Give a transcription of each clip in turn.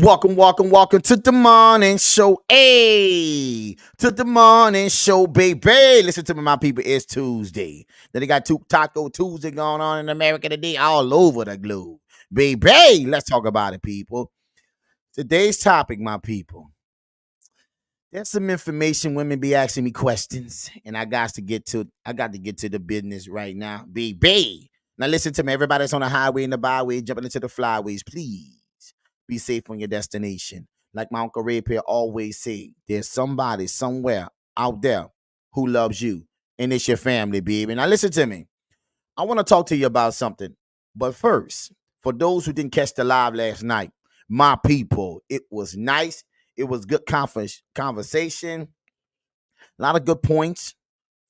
Welcome to the morning show. Hey, to the morning show, baby. Listen to me, my people. It's Tuesday. Then they got Taco Tuesday going on in America today, all over the globe. Baby, let's talk about it, people. Today's topic, my people. There's some information women be asking me questions, and I got to get to the business right now. Baby. Now listen to me, everybody that's on the highway and the byway, jumping into the flyways, please be safe on your destination. Like my Uncle Ray Pierre always say, there's somebody somewhere out there who loves you, and it's your family, baby. Now listen to me. I want to talk to you about something. But first, for those who didn't catch the live last night, my people, it was nice. It was good conversation. A lot of good points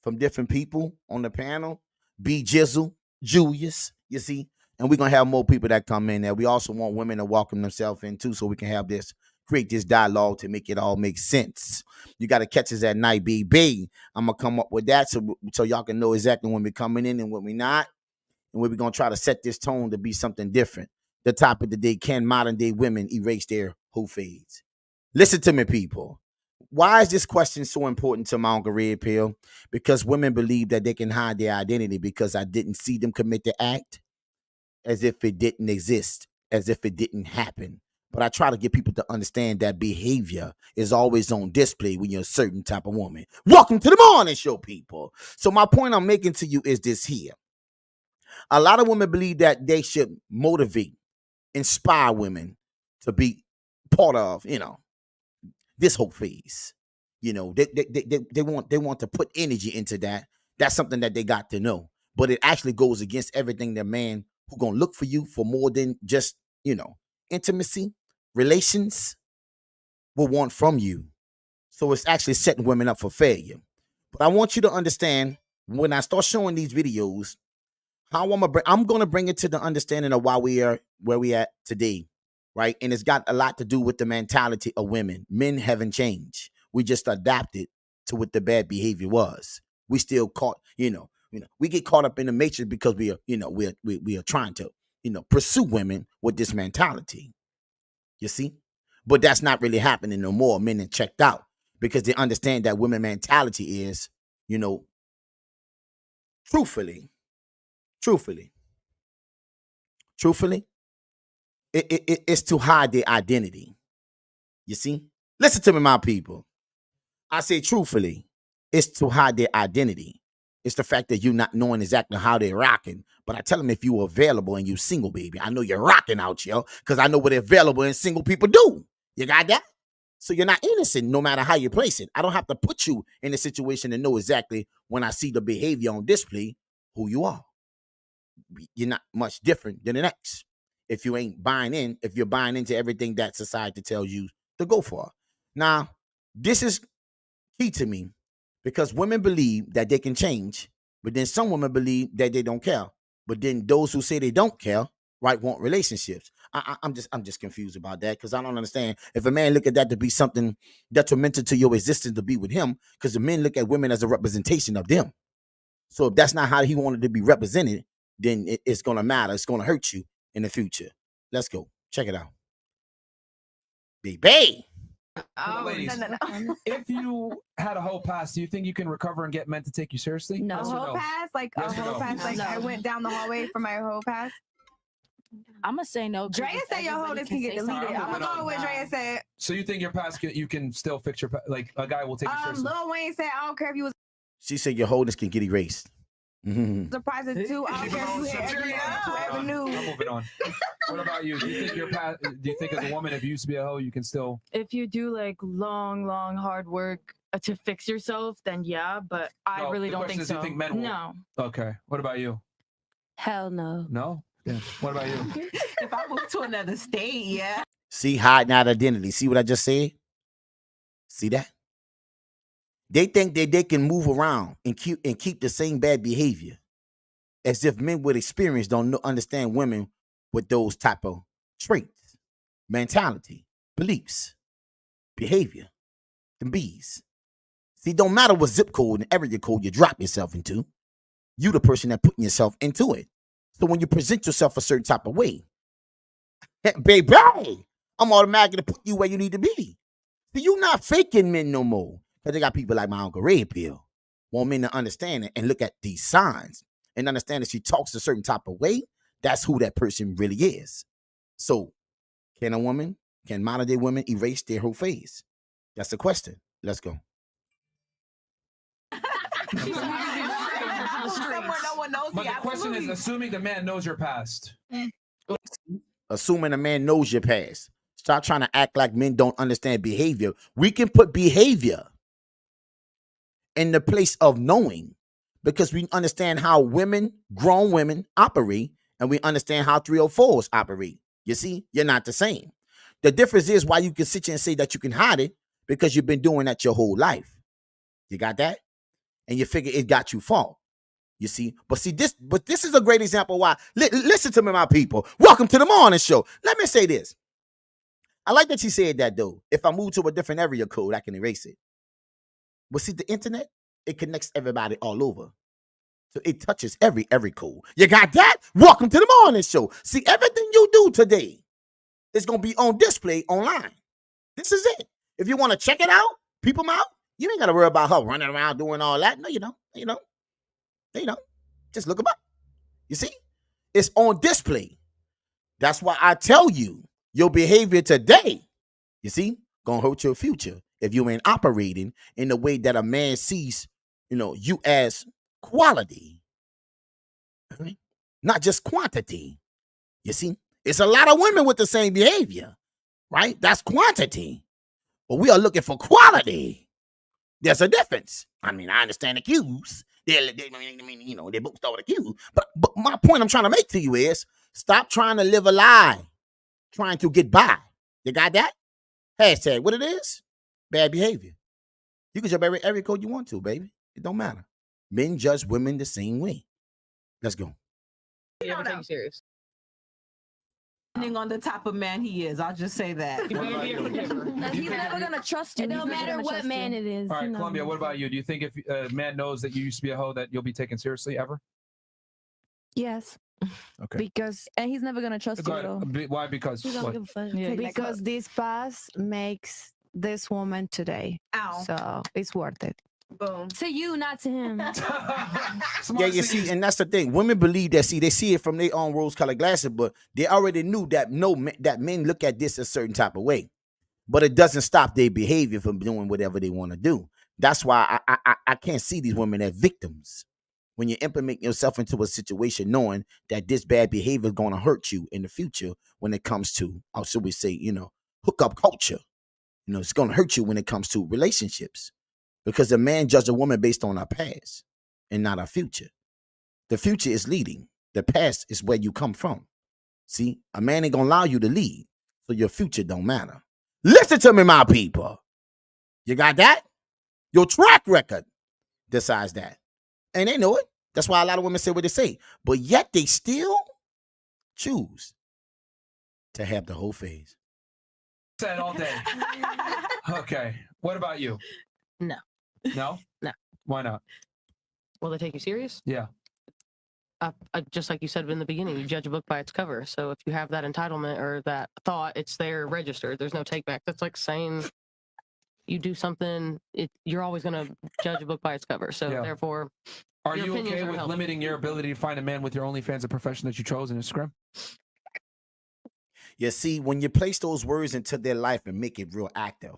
from different people on the panel. B Jizzle, Julius, you see. And we're going to have more people that come in there. We also want women to welcome themselves in too, so we can have create this dialogue to make it all make sense. You got to catch us at night, baby. I'm going to come up with that so y'all can know exactly when we're coming in and when we're not. And we're going to try to set this tone to be something different. The topic of the day, can modern day women erase their whole fades? Listen to me, people. Why is this question so important to my Uncle Red Pill? Because women believe that they can hide their identity because I didn't see them commit the act as if it didn't exist, as if it didn't happen. But I try to get people to understand that behavior is always on display when you're a certain type of woman. Welcome to the morning show, people. So my point I'm making to you is this here. A lot of women believe that they should motivate, inspire women to be part of, this whole phase. They want to put energy into that. That's something that they got to know. But it actually goes against everything that man who gonna look for you for more than just, intimacy, relations will want from you. So it's actually setting women up for failure. But I want you to understand when I start showing these videos, how I'm gonna bring it to the understanding of why we are where we at today. Right. And it's got a lot to do with the mentality of women. Men haven't changed. We just adapted to what the bad behavior was. We still caught, we get caught up in the matrix because we are trying to, pursue women with this mentality. You see? But that's not really happening no more. Men are checked out because they understand that women mentality is, truthfully, it's to hide their identity. You see? Listen to me, my people. I say truthfully, it's to hide their identity. It's the fact that you're not knowing exactly how they're rocking. But I tell them if you're available and you're single, baby, I know you're rocking out here because I know what available and single people do. You got that? So you're not innocent no matter how you place it. I don't have to put you in a situation to know exactly when I see the behavior on display who you are. You're not much different than the next. If you're buying into everything that society tells you to go for. Now, this is key to me because women believe that they can change, but then some women believe that they don't care. But then those who say they don't care, right, want relationships. I'm just confused about that because I don't understand. If a man look at that to be something detrimental to your existence to be with him, because the men look at women as a representation of them. So if that's not how he wanted to be represented, then it's going to matter. It's going to hurt you in the future. Let's go. Check it out. Baby. Ladies, No. if you had a whole pass, do you think you can recover and get men to take you seriously? No. Yes or Whole no? pass, like Yes a or whole no? pass, like No. I went down the hallway for my whole pass. I'm gonna say no. 'cause Drea if said your everybody wholeness can get say deleted. something I'm gonna moving go on. with what Drea said. So you think your pass, you can still fix your like a guy will take you seriously? Lil Wayne said, I don't care if you was She said your wholeness can get erased. surprised at two. I don't care if you hit every I'm avenue. moving on. What about you? Do you think your pass? Do you think as a woman, if you used to be a hoe, you can still? If you do like long hard work to fix yourself, then yeah, but I No, really the don't question think is, do so. you think men will? No. Okay. What about you? Hell no. No. Yeah. What about you? If I move to another state, yeah. See, hiding out identity. See what I just said? See that? They think that they can move around and keep the same bad behavior as if men with experience don't understand women with those type of traits, mentality, beliefs, behavior, and bees. See, it don't matter what zip code and area code you drop yourself into. You the person that putting yourself into it. So when you present yourself a certain type of way, baby, I'm I'm automatically to put you where you need to be. So you not faking men no more. Because they got people like my Uncle Red Pill want men to understand it and look at these signs and understand that she talks a certain type of way. That's who that person really is. So can modern day women erase their whole phase? That's the question. Let's go. Somewhere no one knows But me. the question is, Absolutely. assuming the man knows your past. Assuming a man knows your past. Stop trying to act like men don't understand behavior. We can put behavior in the place of knowing because we understand how grown women operate, and we understand how 304s operate. You see, you're not the same. The difference is why you can sit here and say that you can hide it because you've been doing that your whole life. You got that? And you figure it got you fault. You see, but this is a great example why. Listen to me, my people. Welcome to the morning show. Let me say this. I like that you said that, though. If I move to a different area code, I can erase it. But see, the internet, it connects everybody all over. So it touches every code. You got that? Welcome to the morning show. See, everything you do today is going to be on display online. This is it. If you want to check it out, peep them out, you ain't got to worry about her running around doing all that. No, you don't. Just look them up. You see? It's on display. That's why I tell you, your behavior today, you see, gonna hurt your future if you ain't operating in the way that a man sees, you as quality, not just quantity. You see, it's a lot of women with the same behavior, right? That's quantity, but we are looking for quality. There's a difference. I mean, I understand the cues. They both start with a Q. But my point I'm trying to make to you is stop trying to live a lie, trying to get by. You got that? Hashtag what it is? Bad behavior. You can jump every code you want to, baby. It don't matter. Men judge women the same way. Let's go. You never take you serious. Depending on the type of man he is, I'll just say that. You better be a forgiver. He's never gonna trust you. It He's don't never matter gonna what trust man you. it is. All right, you know. Columbia, what about you? Do you think if a man knows that you used to be a hoe that you'll be taken seriously ever? Yes, Okay. because and he's never gonna trust Go you though. ahead. Why? Because He don't what? give a fuck. Yeah, Because this past makes this woman today, Ow. so it's worth it. Boom. To you, not to him. Yeah, you see, and that's the thing. Women believe that. See, they see it from their own rose-colored glasses, but they already knew that that men look at this a certain type of way. But it doesn't stop their behavior from doing whatever they want to do. That's why I can't see these women as victims. When you implement yourself into a situation knowing that this bad behavior is going to hurt you in the future when it comes to, how should we say, hookup culture. It's going to hurt you when it comes to relationships. Because a man judges a woman based on her past and not her future. The future is leading. The past is where you come from. See, a man ain't gonna allow you to lead, so your future don't matter. Listen to me, my people. You got that? Your track record decides that. And they know it. That's why a lot of women say what they say. But yet they still choose to have the whole phase. Said all day. Okay. What about you? No. No? No. Why not? Will they take you serious? Yeah. Just like you said in the beginning, you judge a book by its cover. So if you have that entitlement or that thought, it's there registered. There's no take back. That's like saying you do something, you're always going to judge a book by its cover. So Yeah. therefore, Are Your you opinions okay are with held. limiting your ability to find a man with your OnlyFans, a profession that you chose in Instagram? You see, when you place those words into their life and make it real active,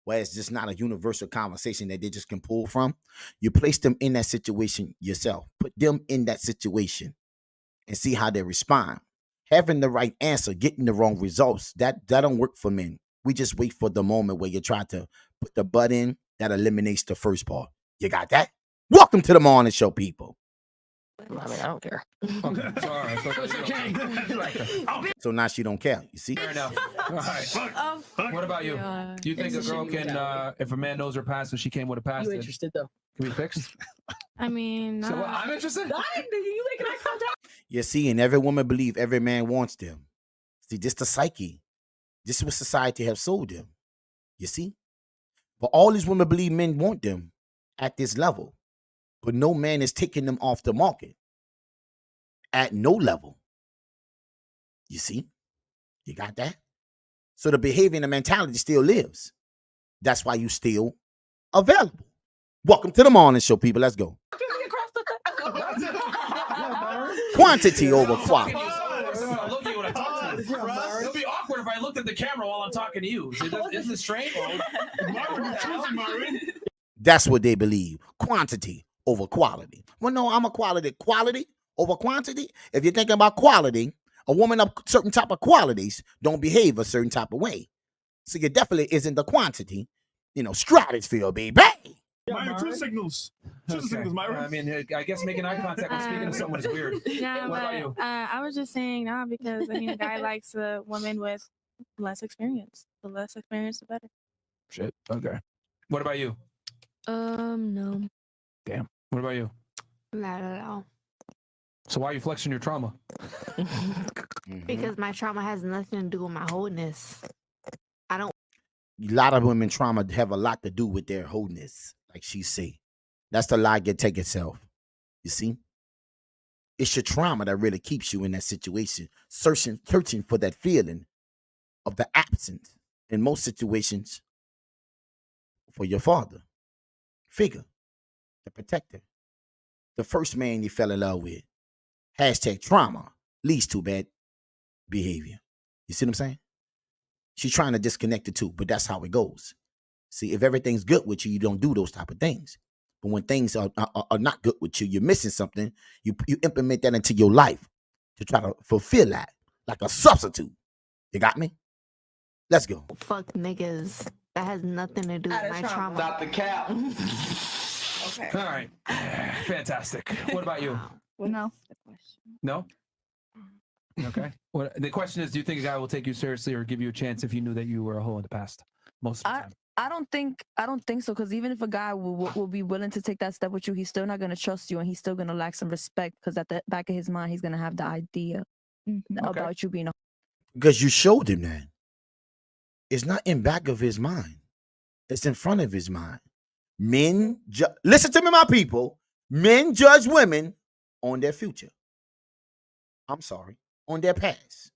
where it's just not a universal conversation that they just can pull from, you place them in that situation yourself. Put them in that situation and see how they respond. Having the right answer, getting the wrong results, that don't work for men. We just wait for the moment where you try to put the butt in that eliminates the first part. You got that? Welcome to the morning show, people. I mean, I don't care. Okay. So, all right. So, okay. So now she don't care. You see? Fair enough. All right. What about you? Do you think a girl can, if a man knows her past and she came with a past, You it interested though? can be fixed? I mean, So what, I'm interested. You making eye contact? You see, and every woman believe every man wants them. See, this the psyche. This is what society have sold them. You see? But all these women believe men want them at this level. But no man is taking them off the market at no level. You see? You got that? So the behavior and the mentality still lives. That's why you still available. Welcome to the morning show, people. Let's go. Quantity over quality. Look at you when I talk to you. It'll be awkward if I looked at the camera while I'm talking to you. Isn't this strange? That's what they believe. Quantity over quality. Well, no, I'm a quality over quantity. If you're thinking about quality, a woman of certain type of qualities don't behave a certain type of way. So it definitely isn't the quantity, stratosphere, baby. Myron, two signals. Two signals, Myron. I mean, I guess making eye contact when speaking to someone is weird. Yeah, What about but you? I was just saying nah because a guy likes a woman with less experience. The less experience, the better. Shit. Okay. What about you? No. Damn. What about you? Not at all. So why are you flexing your trauma? Because my trauma has nothing to do with my wholeness. I don't. A lot of women trauma have a lot to do with their wholeness, like she say. That's the lie get take itself. You see? It's your trauma that really keeps you in that situation, searching for that feeling of the absence in most situations for your father figure, the protector, the first man you fell in love with. Hashtag trauma leads to bad behavior. You see what I'm saying? She's trying to disconnect the two, but that's how it goes. See, if everything's good with you, you don't do those type of things. But when things are not good with you, you're missing something, you implement that into your life to try to fulfill that like a substitute. You got me? Let's go. Fuck niggas. That has nothing to do with my trauma. Stop the cap. Okay. All right. Fantastic. What about you? No. No? Okay. The question is, do you think a guy will take you seriously or give you a chance if you knew that you were a hoe in the past? Most of the time. I don't think so, because even if a guy will be willing to take that step with you, he's still not going to trust you, and he's still going to lack some respect, because at the back of his mind, he's going to have the idea about you being a. Because you showed him that. It's not in back of his mind. It's in front of his mind. Men, listen to me, my people. Men judge women on their future. I'm sorry, on their past.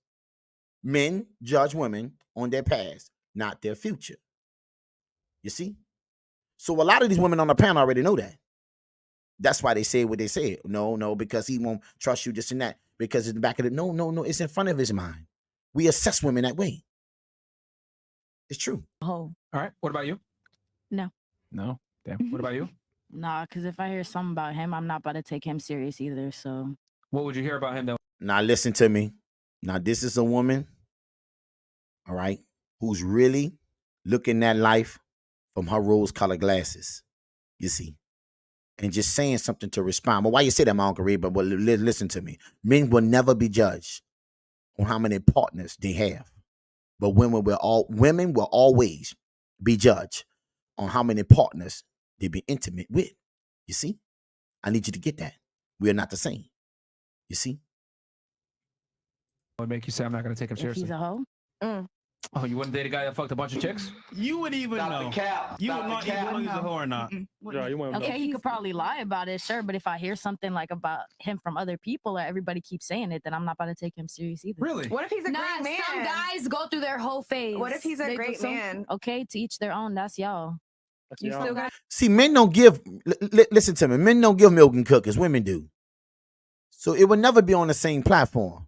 Men judge women on their past, not their future. You see? So a lot of these women on the panel already know that. That's why they say what they say. No, because he won't trust you, this and that. Because in the back of it, no, it's in front of his mind. We assess women that way. It's true. Oh. All right. What about you? No. No. Damn. What about you? Nah, because if I hear something about him, I'm not about to take him serious either. So. What would you hear about him though? Now listen to me. Now this is a woman, all right, who's really looking at life from her rose-colored glasses, you see, and just saying something to respond. But why you say that, my Uncle Reed? But listen to me. Men will never be judged on how many partners they have, but women will always be judged on how many partners they be intimate with. You see, I need you to get that. We are not the same. You see. What would make you say I'm not going to take him seriously? If he's a hoe? Oh, you wouldn't date a guy that fucked a bunch of chicks? You wouldn't even know. The cap. You would not even know he's a hoe or not. Yeah, you wouldn't Okay, he could probably lie about it, sure. But if I hear something like about him from other people or everybody keeps saying it, then I'm not about to take him serious either. Really? What if he's a great man? Some guys go through their whole phase. What if he's a They do great some- man? Okay, to each their own. That's y'all. You still got See, men don't give. Listen to me. Men don't give milk and cookies. Women do. So it will never be on the same platform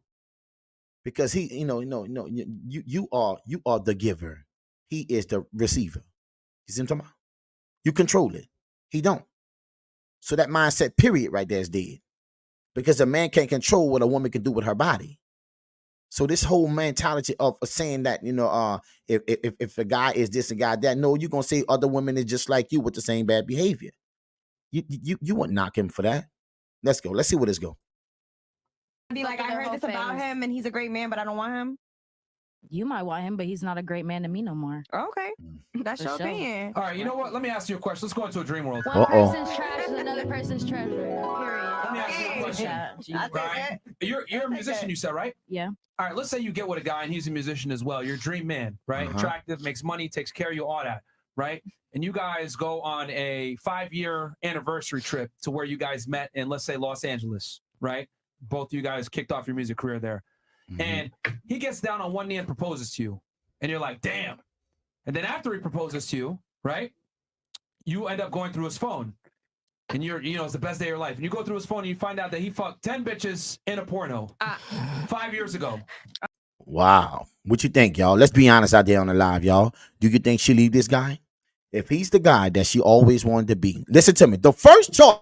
because he, you are the giver. He is the receiver. You see what I'm talking about? You control it. He don't. So that mindset, period, right there is dead. Because a man can't control what a woman can do with her body. So this whole mentality of saying that, if a guy is this and guy that, no, you're gonna say other women is just like you with the same bad behavior. You wouldn't knock him for that. Let's go. Let's see where this go. be like, I heard this about him and he's a great man, but I don't want him. You might want him, but he's not a great man to me no more. Okay, that's For your sure. opinion. All right, you know what? Let me ask you a question. Let's go into a dream world. One person's trash is another person's treasure. Period. Let me ask you a question. Yeah. Right? You're a musician, you said, right? Yeah. All right, let's say you get with a guy and he's a musician as well. You're a dream man, right? Uh-huh. Attractive, makes money, takes care of you, all that, right? And you guys go on a 5-year anniversary trip to where you guys met in, let's say, Los Angeles, right? Both of you guys kicked off your music career there. Mhm. And he gets down on one knee and proposes to you. and you're like, damn. And then after he proposes to you, right? You end up going through his phone. And it's the best day of your life. And you go through his phone and you find out that he fucked 10 bitches in a porno 5 years ago. Wow. What you think, y'all? Let's be honest out there on the live, y'all. Do you think she leave this guy? If he's the guy that she always wanted to be. Listen to me. The first choice.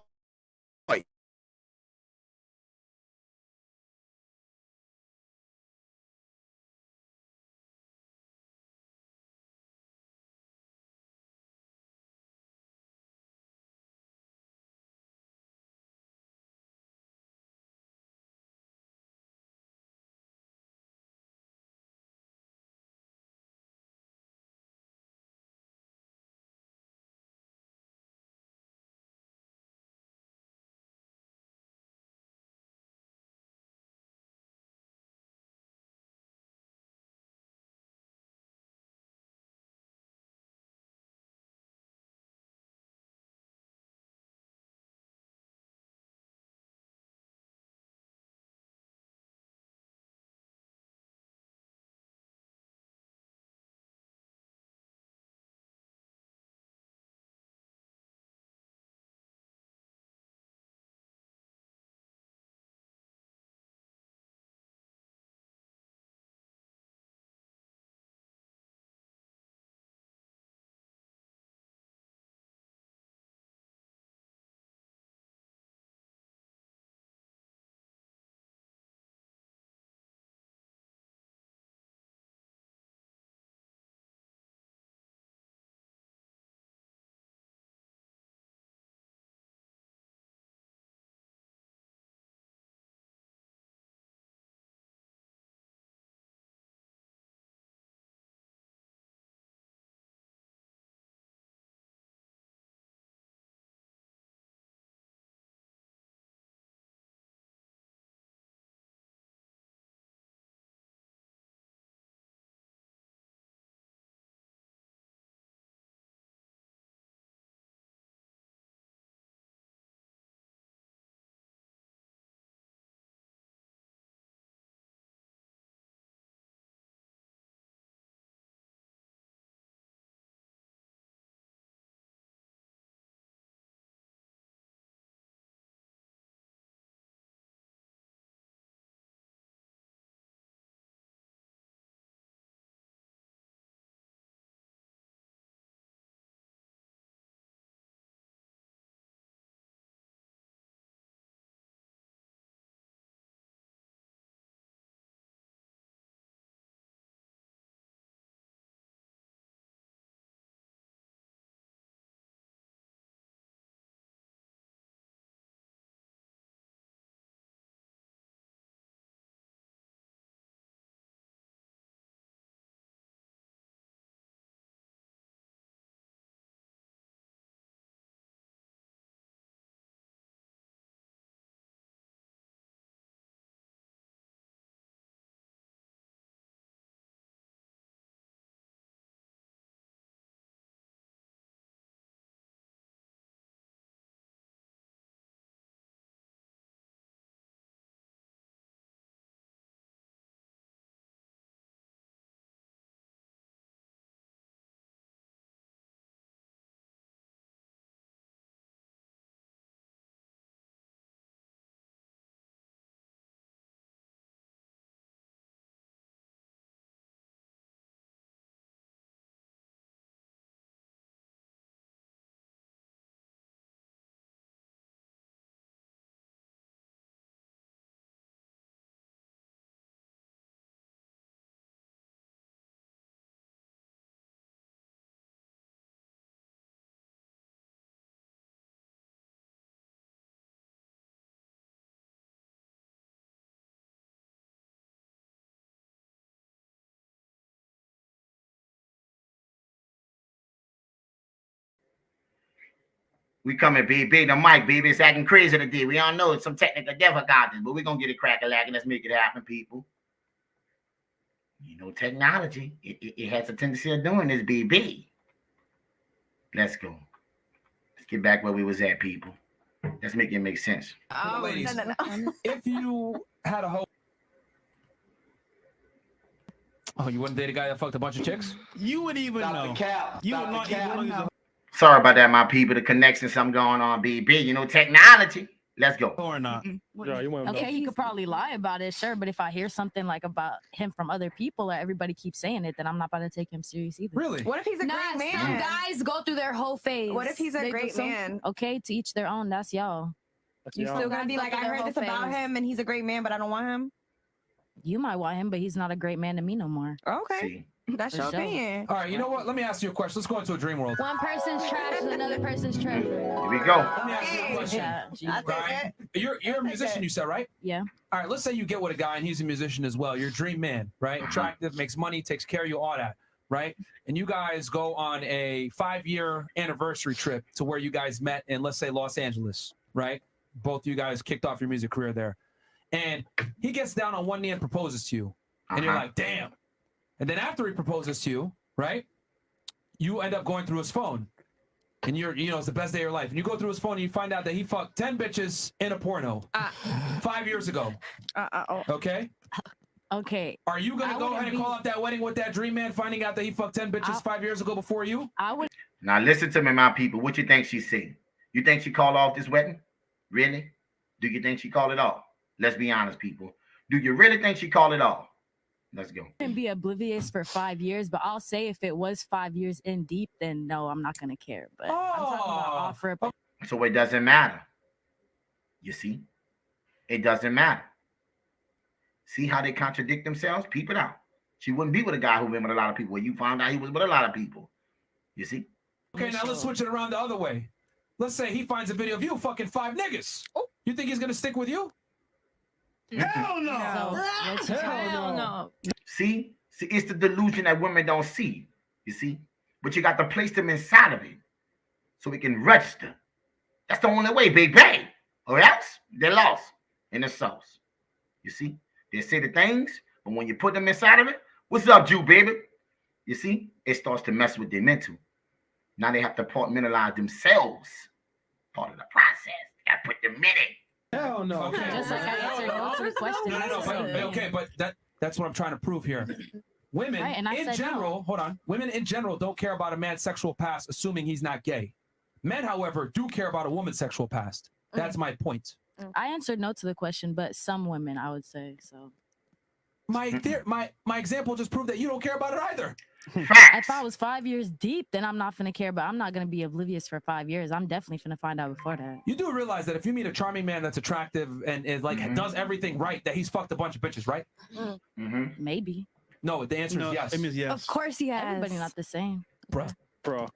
We coming, BB. The mic, baby. It's acting crazy today. We all know it's some technical difficulties, but we're going to get it crack-a-lacking. Let's make it happen, people. You know, technology, it has a tendency of doing this, BB. Let's go. Let's get back where we was at, people. Let's make it make sense. Ladies, if you had a hope. Oh, you wouldn't date a guy that fucked a bunch of chicks? You wouldn't even know. You would not even know. Sorry about that, my people. The connection, something going on, BB. You know, technology. Let's go. Or not. Okay, he could probably lie about it, sure. But if I hear something like about him from other people, or everybody keeps saying it, then I'm not about to take him serious either. Really? What if he's a great man? Some guys go through their whole phase. What if he's a They great do some- man? Okay, to each their own. That's y'all. You still gonna be like, I heard this about him, and he's a great man, but I don't want him. You might want him, but he's not a great man to me no more. Okay, See, that's For your sure. opinion. All right, you know what? Let me ask you a question. Let's go into a dream world. One person's trash and another person's treasure. here we go. Let me ask you a question. Yeah. Right? You're a musician, you said, right? Yeah. All right, let's say you get with a guy and he's a musician as well. You're a dream man, right? Attractive, makes money, takes care of you, all that, right? And you guys go on a 5-year anniversary trip to where you guys met in, let's say, Los Angeles, right? Both you guys kicked off your music career there. And he gets down on one knee and proposes to you. And you're like, damn. And then after he proposes to you, right? You end up going through his phone. And it's the best day of your life. And you go through his phone and you find out that he fucked 10 bitches in a porno 5 years ago. Okay? Okay. Are you going to I go wouldn't ahead and call up that wedding with that dream man, finding out that he fucked 10 bitches 5 years ago before you? I would. Now listen to me, my people. What you think she said? You think she called off this wedding? Really? Do you think she called it off? Let's be honest, people. Do you really think she called it off? Let's go. Wouldn't be oblivious for 5 years, but I'll say if it was 5 years in deep, then no, I'm not gonna care. But I'm talking about off rip. So it doesn't matter. You see? It doesn't matter. See how they contradict themselves? Peep it out. She wouldn't be with a guy who been with a lot of people. Well, you found out he was with a lot of people. You see? Okay, now let's switch it around the other way. Let's say he finds a video of you fucking 5 niggas. You think he's going to stick with you? Hell no. Hell no. See, it's the delusion that women don't see. You see? But you got to place them inside of it so we can register. That's the only way, big bang. Or else they're lost in the sauce. You see? They say the things, but when you put them inside of it, what's up, Jew, baby? You see? It starts to mess with their mental. Now they have to compartmentalize themselves. Part of the process. Got to put them in it. Hell no. Okay. Just like I answered no to the question. But that's what I'm trying to prove here. Women Right, and I in said general, hold on. Women in general don't care about a man's sexual past, assuming he's not gay. Men, however, do care about a woman's sexual past. That's my point. I answered no to the question, but some women, I would say so. My example just proved that you don't care about it either. If I was 5 years deep, then I'm not gonna care, but I'm not gonna be oblivious for 5 years. I'm definitely gonna find out before that. You do realize that if you meet a charming man that's attractive and is like does everything right, that he's fucked a bunch of bitches, right? Maybe. No, the answer is yes. It means yes. Of course he has. Everybody not the same. Bro.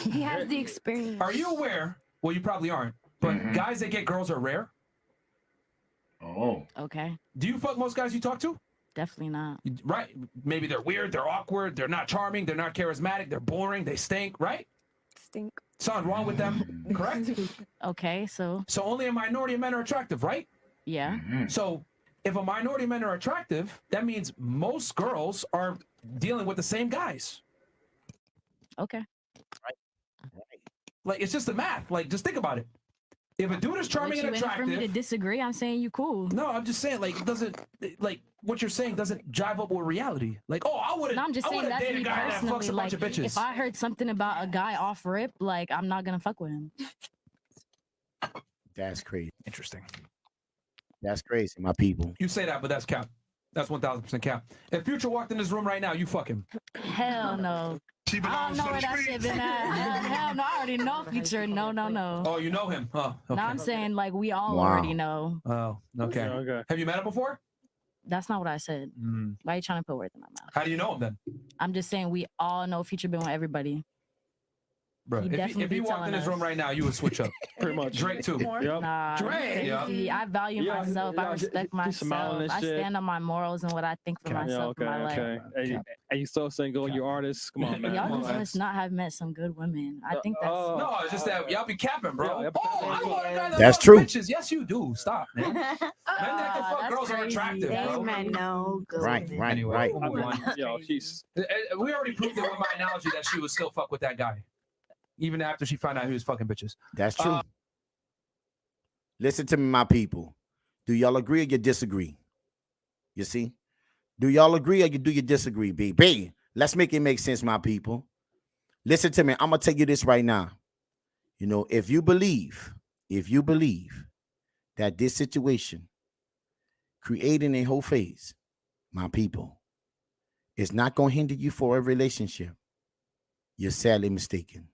He has the experience. Are you aware? Well, you probably aren't. But guys that get girls are rare. Oh. Okay. Do you fuck most guys you talk to? Definitely not. Right. Maybe they're weird, they're awkward, they're not charming, they're not charismatic, they're boring, they stink, right? Stink. Something wrong with them, correct? Okay, so only a minority of men are attractive, right? yeah. So if a minority of men are attractive, that means most girls are dealing with the same guys. Okay. Like, it's just the math. Like, just think about it. If a dude is charming What, and you waiting for me to attractive, disagree? I'm saying you cool. no, I'm just saying, like, it doesn't, like, what you're saying doesn't jive up with reality. Like, oh, I wouldn't. No, I'm just I saying wouldn't that's date a me guy that personally. fucks a bunch Like, of bitches. if I heard something about a guy off rip, like I'm not gonna fuck with him. That's crazy. Interesting. That's crazy, my people. You say that, but that's cap. That's 1,000% cap. If Future walked in this room right now, you fuck him. Hell no. I don't know where that shit been at. Hell no, I already know Future. No. Oh, you know him? Oh, okay. No, I'm saying like we all Wow. already know. Oh, okay. Okay. Have you met him before? That's not what I said. Why are you trying to put words in my mouth? How do you know him then? I'm just saying we all know Future been with everybody. Bro, He if definitely he be walked in telling this room us. right now, you would switch up. Pretty much. Drake too. Yep. Nah, Drake. crazy. I value Yeah, myself. I yeah, respect he's smiling myself. and I shit. stand on my morals and what I think for Yeah, myself okay, in my life. okay. Hey, you so single, you artists. Come on, man. Y'all Come just on, must not have met some good women. I think that's. No, it's just that y'all be capping, bro. Yeah, Oh, I don't want a guy that That's fucks true. Bitches. Yes, you do. Stop, man. Men that can fuck that's girls are crazy. attractive, They bro. men know good Right, women. right, Anyway. right. Move on. Yo, she's. We already proved it with my analogy that she would still fuck with that guy, even after she found out he was fucking bitches. That's true. Listen to me, my people. Do y'all agree or you disagree? You see? Do y'all agree or do you disagree, B? Let's make it make sense, my people. Listen to me. I'm going to tell you this right now. You know, if you believe that this situation creating a whole phase, my people, is not going to hinder you for a relationship, you're sadly mistaken.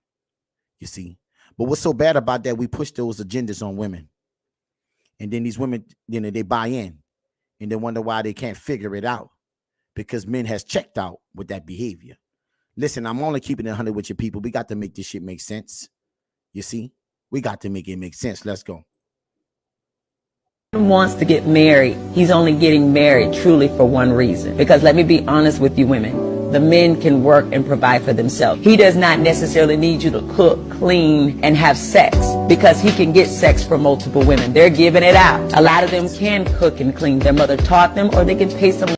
You see? But what's so bad about that, we push those agendas on women. And then these women, you know, they buy in and they wonder why they can't figure it out because men has checked out with that behavior. Listen, I'm only keeping it 100 with your people. We got to make this shit make sense. You see? We got to make it make sense. Let's go. Wants to get married, he's only getting married truly for one reason. Because let me be honest with you women, the men can work and provide for themselves. He does not necessarily need you to cook, clean, and have sex because he can get sex from multiple women. They're giving it out. A lot of them can cook and clean. Their mother taught them, or they can pay some.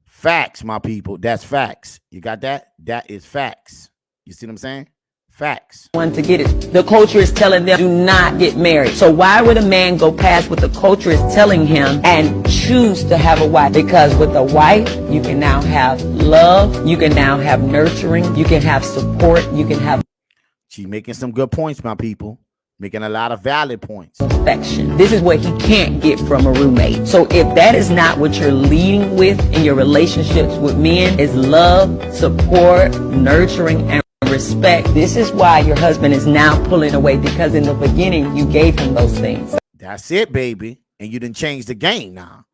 Facts, my people. That's facts. You got that? That is facts. You see what I'm saying? Facts. One to get it. The culture is telling them do not get married. So why would a man go past what the culture is telling him and choose to have a wife? Because with a wife, you can now have love, you can now have nurturing, you can have support, you can have. She making some good points, my people. Making a lot of valid points. Affection. This is what he can't get from a roommate. So if that is not what you're leading with in your relationships with men, is love, support, nurturing, and respect. This is why your husband is now pulling away, because in the beginning you gave him those things. That's it, baby. And you didn't change the game now.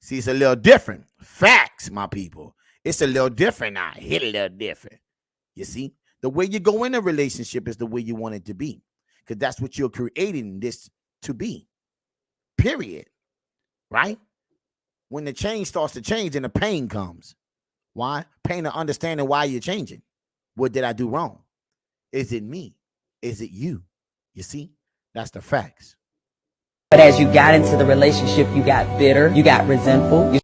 See, it's a little different. Facts, my people. It's a little different now. Hit a little different. You see, the way you go in a relationship is the way you want it to be, because that's what you're creating this to be. Period. Right? When the change starts to change and the pain comes. Why? Pain of understanding why you're changing. What did I do wrong? Is it me? Is it you? You see? That's the facts. But as you got into the relationship, you got bitter, you got resentful, you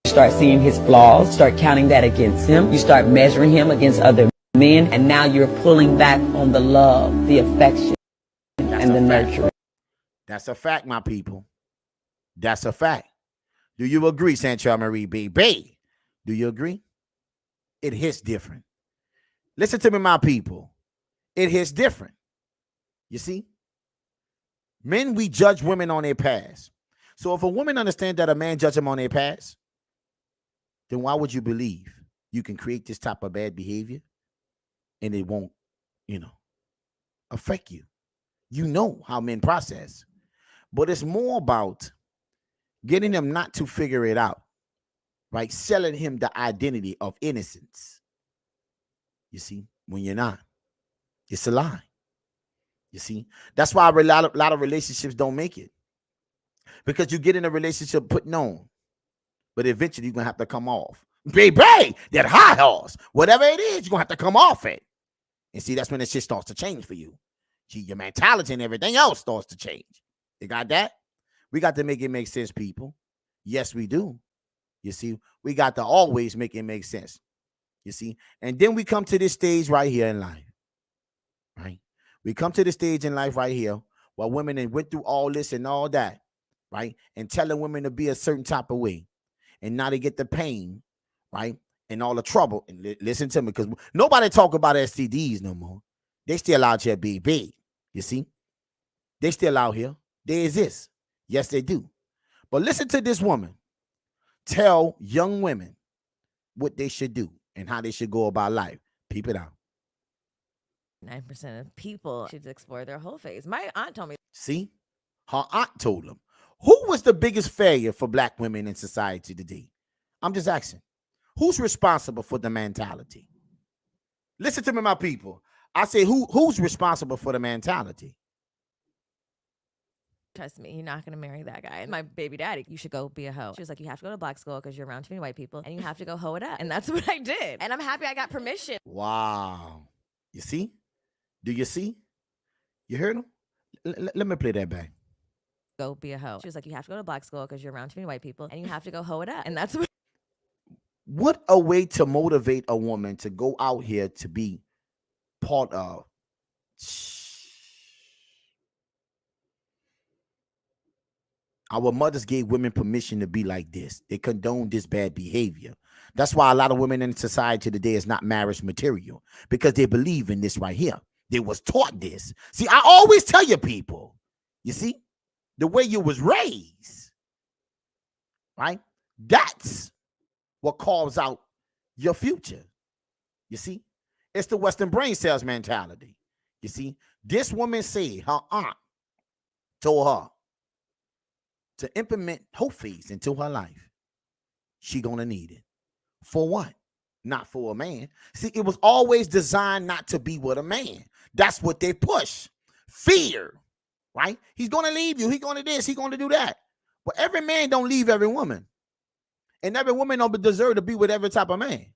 start seeing his flaws, start counting that against him, you start measuring him against other men, and now you're pulling back on the love, the affection, and the nurturing. That's a fact, my people. That's a fact. Do you agree, Sancho Marie B? Do you agree? It hits different. Listen to me, my people. It hits different. You see? Men, we judge women on their past. So if a woman understands that a man judges them on their past, then why would you believe you can create this type of bad behavior and it won't, affect you? You know how men process. But it's more about getting them not to figure it out, right? Selling him the identity of innocence. You see, when you're not, it's a lie. You see, that's why a lot of relationships don't make it, because you get in a relationship putting on, but eventually you're gonna have to come off. Baby, that high horse, whatever it is, you're gonna have to come off it. And see, that's when the shit starts to change for you. See, your mentality and everything else starts to change. You got that? We got to make it make sense, people. Yes, we do. You see, we got to always make it make sense. You see, and then we come to this stage right here in life, right? We come to the stage in life right here where women went through all this and all that, right? And telling women to be a certain type of way, and now they get the pain, right? And all the trouble. And listen to me, because nobody talk about STDs no more. They still out here, baby. You see, they still out here. They exist. Yes, they do. But listen to this woman tell young women what they should do and how they should go about life. Peep it out. 9% of people should explore their whole phase. My aunt told me. See? Her aunt told them. Who was the biggest failure for black women in society today? I'm just asking. Who's responsible for the mentality? Listen to me, my people. I say, who's responsible for the mentality? Trust me, you're not going to marry that guy. And my baby daddy, you should go be a hoe. She was like, you have to go to black school because you're around too many white people, and you have to go hoe it up. And that's what I did. And I'm happy I got permission. Wow. You see? Do you see? You heard him? Let me play that back. Go be a hoe. She was like, you have to go to black school because you're around too many white people, and you have to go hoe it up. And that's what. What a way to motivate a woman to go out here to be part of. Our mothers gave women permission to be like this. They condoned this bad behavior. That's why a lot of women in society today is not marriage material, because they believe in this right here. They was taught this. See, I always tell you people, you see, the way you was raised, right? That's what calls out your future. You see, it's the Western brain cells mentality. You see, this woman said her aunt told her to implement whole phase into her life. She gonna need it. For what? Not for a man. See, it was always designed not to be with a man. That's what they push. Fear, right? He's gonna leave you. He's gonna this. He's gonna do that. But every man don't leave every woman. And every woman don't deserve to be with every type of man.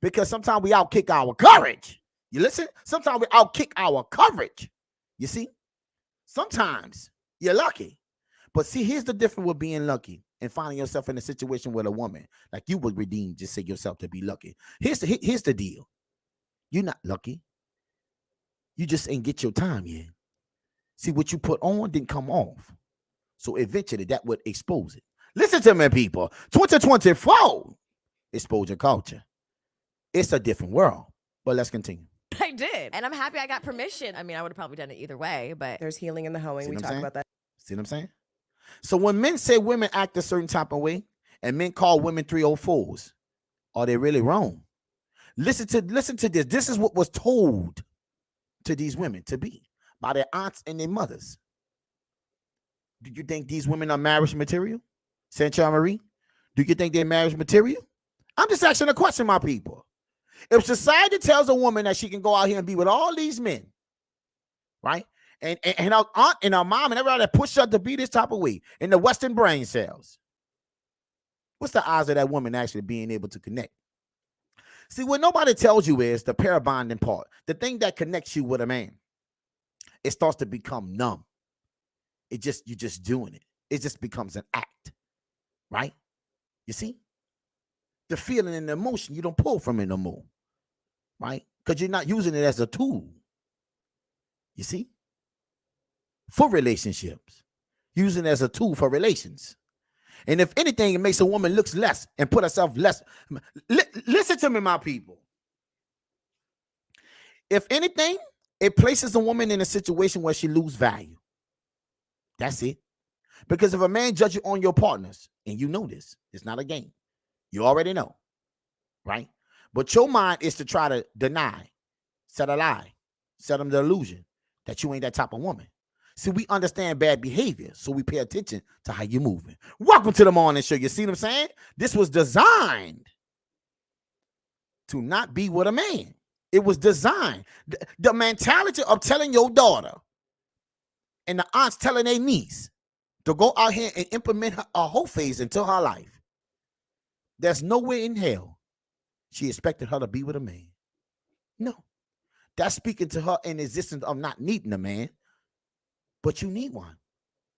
Because sometimes we outkick our courage. You listen? Sometimes we outkick our courage. You see? Sometimes you're lucky. But see, here's the difference with being lucky and finding yourself in a situation with a woman. Like you would redeem, just say yourself to be lucky. Here's the deal. You're not lucky. You just ain't get your time yet. See, what you put on didn't come off. So eventually that would expose it. Listen to me, people. 2024, exposure culture. It's a different world. But let's continue. I did. And I'm happy I got permission. I mean, I would have probably done it either way, but there's healing in the hoeing. See We what I'm talk saying? about that. See what I'm saying? So when men say women act a certain type of way and men call women 304s, are they really wrong? Listen to this. This is what was told to these women to be by their aunts and their mothers. Do you think these women are marriage material? Sancha Marie, do you think they're marriage material? I'm just asking a question, my people. If society tells a woman that she can go out here and be with all these men, right? And our aunt and our mom and everybody that push her to be this type of way in the Western brain cells, what's the odds of that woman actually being able to connect? See, what nobody tells you is the pair bonding part, the thing that connects you with a man. It starts to become numb. You're just doing it. It just becomes an act, right? You see? The feeling and the emotion, you don't pull from it no more, right? Because you're not using it as a tool. You see? For relationships, using it as a tool for relations. And if anything, it makes a woman look less and put herself less. Listen to me, my people. If anything, it places a woman in a situation where she loses value. That's it. Because if a man judges you on your partners, and you know this, it's not a game. You already know, right? But your mind is to try to deny, set a lie, set them the illusion that you ain't that type of woman. See, we understand bad behavior, so we pay attention to how you're moving. Welcome to the morning show. You see what I'm saying? This was designed to not be with a man. It was designed. The mentality of telling your daughter and the aunts telling their niece to go out here and implement a whole phase into her life. There's no way in hell she expected her to be with a man. No. That's speaking to her in existence of not needing a man. But you need one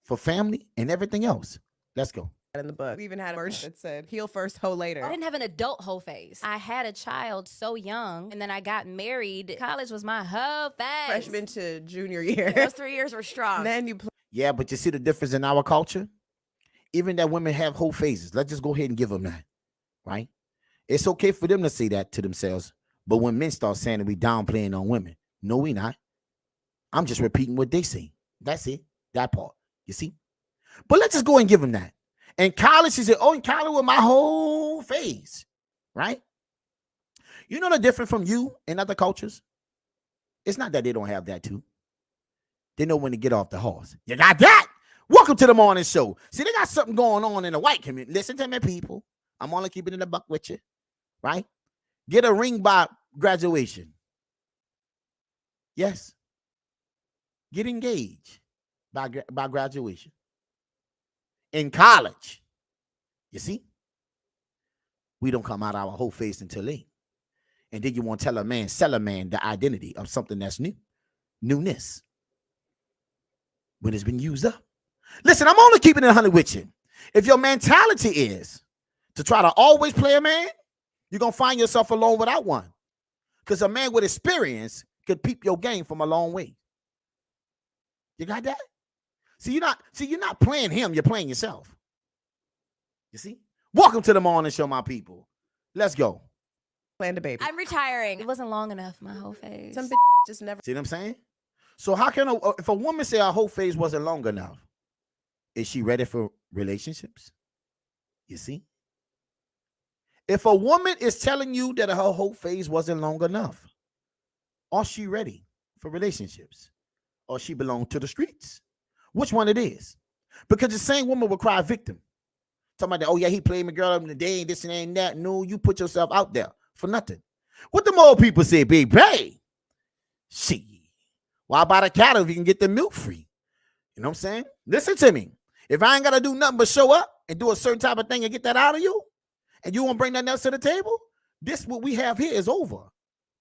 for family and everything else. Let's go. In the book, we even had a merch that said "Heal first, hoe later." I didn't have an adult hoe phase. I had a child so young, and then I got married. College was my hoe phase. Freshman to junior year. Those 3 years were strong. And then you Yeah, but you see the difference in our culture? Even that women have whole phases. Let's just go ahead and give them that, right? It's okay for them to say that to themselves. But when men start saying that we downplaying on women, no, we not. I'm just repeating what they say. That's it. That part. You see? But let's just go and give them that. In college, she said, oh, in college with my whole phase, right? You know the difference from you and other cultures? It's not that they don't have that too. They know when to get off the horse. You got that? Welcome to the morning show. See, they got something going on in the white community. Listen to me, people. I'm only keeping it a buck with you, right? Get a ring by graduation. Yes. Get engaged by graduation. In college, you see, we don't come out our whole face until late. And then you want to tell a man, sell a man the identity of something that's new, newness, when it's been used up. Listen, I'm only keeping it 100 with you. If your mentality is to try to always play a man, you're going to find yourself alone without one. Because a man with experience could peep your game from a long way. You got that? See, you're not playing him, you're playing yourself. You see? Welcome to the morning show, my people. Let's go. Plan the baby. I'm retiring. It wasn't long enough, my whole phase. Some just never. See what I'm saying? So how can if a woman say her whole phase wasn't long enough, is she ready for relationships? You see? If a woman is telling you that her whole phase wasn't long enough, are she ready for relationships? Or she belong to the streets? Which one it is? Because the same woman will cry victim. Talking about that, oh yeah, he played my girl up in the day and this and ain't that. No, you put yourself out there for nothing. What the more people say, baby? See. Why buy the cattle if you can get the milk free? You know what I'm saying? Listen to me. If I ain't got to do nothing but show up and do a certain type of thing and get that out of you, and you won't bring nothing else to the table, this what we have here is over.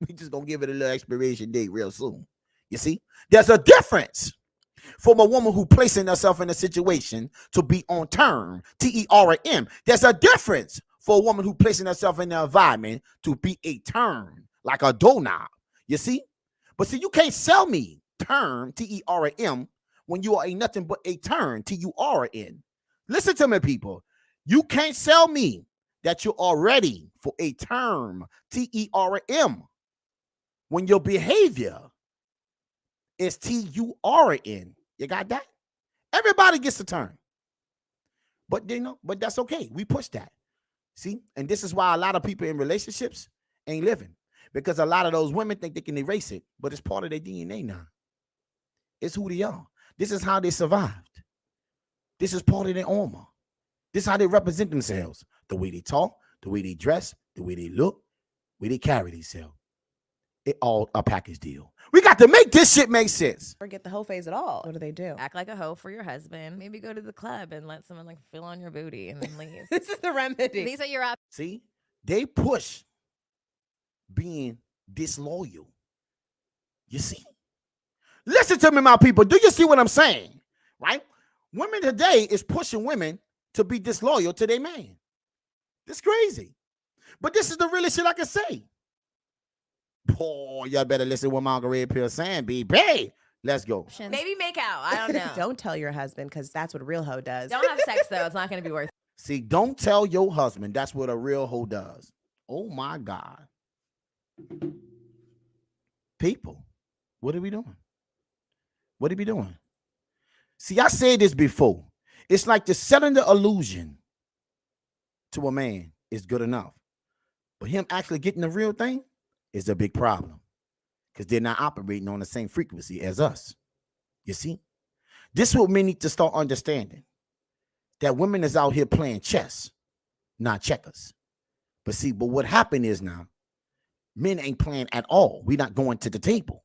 We just going to give it a little expiration date real soon. You see? There's a difference from a woman who placing herself in a situation to be on term, T-E-R-M. There's a difference for a woman who placing herself in the environment to be a term, like a doorknob. You see? But see, you can't sell me term, T-E-R-M, when you are a nothing but a term, T-U-R-N. Listen to me, people. You can't sell me that you are ready for a term, T-E-R-M, when your behavior is T-U-R-N. You got that? Everybody gets the term. But but that's okay. We push that. See? And this is why a lot of people in relationships ain't living. Because a lot of those women think they can erase it, but it's part of their DNA now. It's who they are. This is how they survived. This is part of their armor. This is how they represent themselves. The way they talk, the way they dress, the way they look, the way they carry themselves. It all a package deal. We got to make this shit make sense. Forget the whole phase at all. What do? Act like a hoe for your husband. Maybe go to the club and let someone like feel on your booty and then leave. This is the remedy. These are your options. See, they push being disloyal. You see? Listen to me, my people. Do you see what I'm saying? Right? Women today is pushing women to be disloyal to their man. It's crazy. But this is the realest shit I can say. Boy, y'all better listen to what Margaret Pill saying, baby. Let's go. Maybe make out. I don't know. Don't tell your husband, because that's what a real hoe does. Don't have sex though. It's not going to be worth it. See, don't tell your husband. That's what a real hoe does. Oh my God. People, what are we doing? What are we doing? See, I said this before. It's like the selling the illusion to a man is good enough. But him actually getting the real thing is a big problem. Because they're not operating on the same frequency as us. You see? This is what men need to start understanding. That women is out here playing chess, not checkers. But see, but what happened is now, men ain't playing at all. We're not going to the table.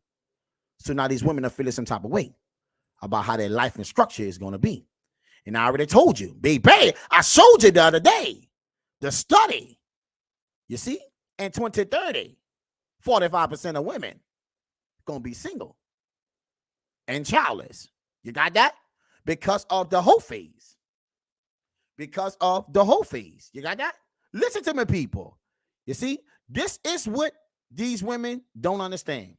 So now these women are feeling some type of way about how their life and structure is going to be. And I already told you, baby, I showed you the other day, the study. You see? In 2030, 45% of women going to be single and childless. You got that? Because of the whole phase. Because of the whole phase. You got that? Listen to me, people. You see? This is what these women don't understand.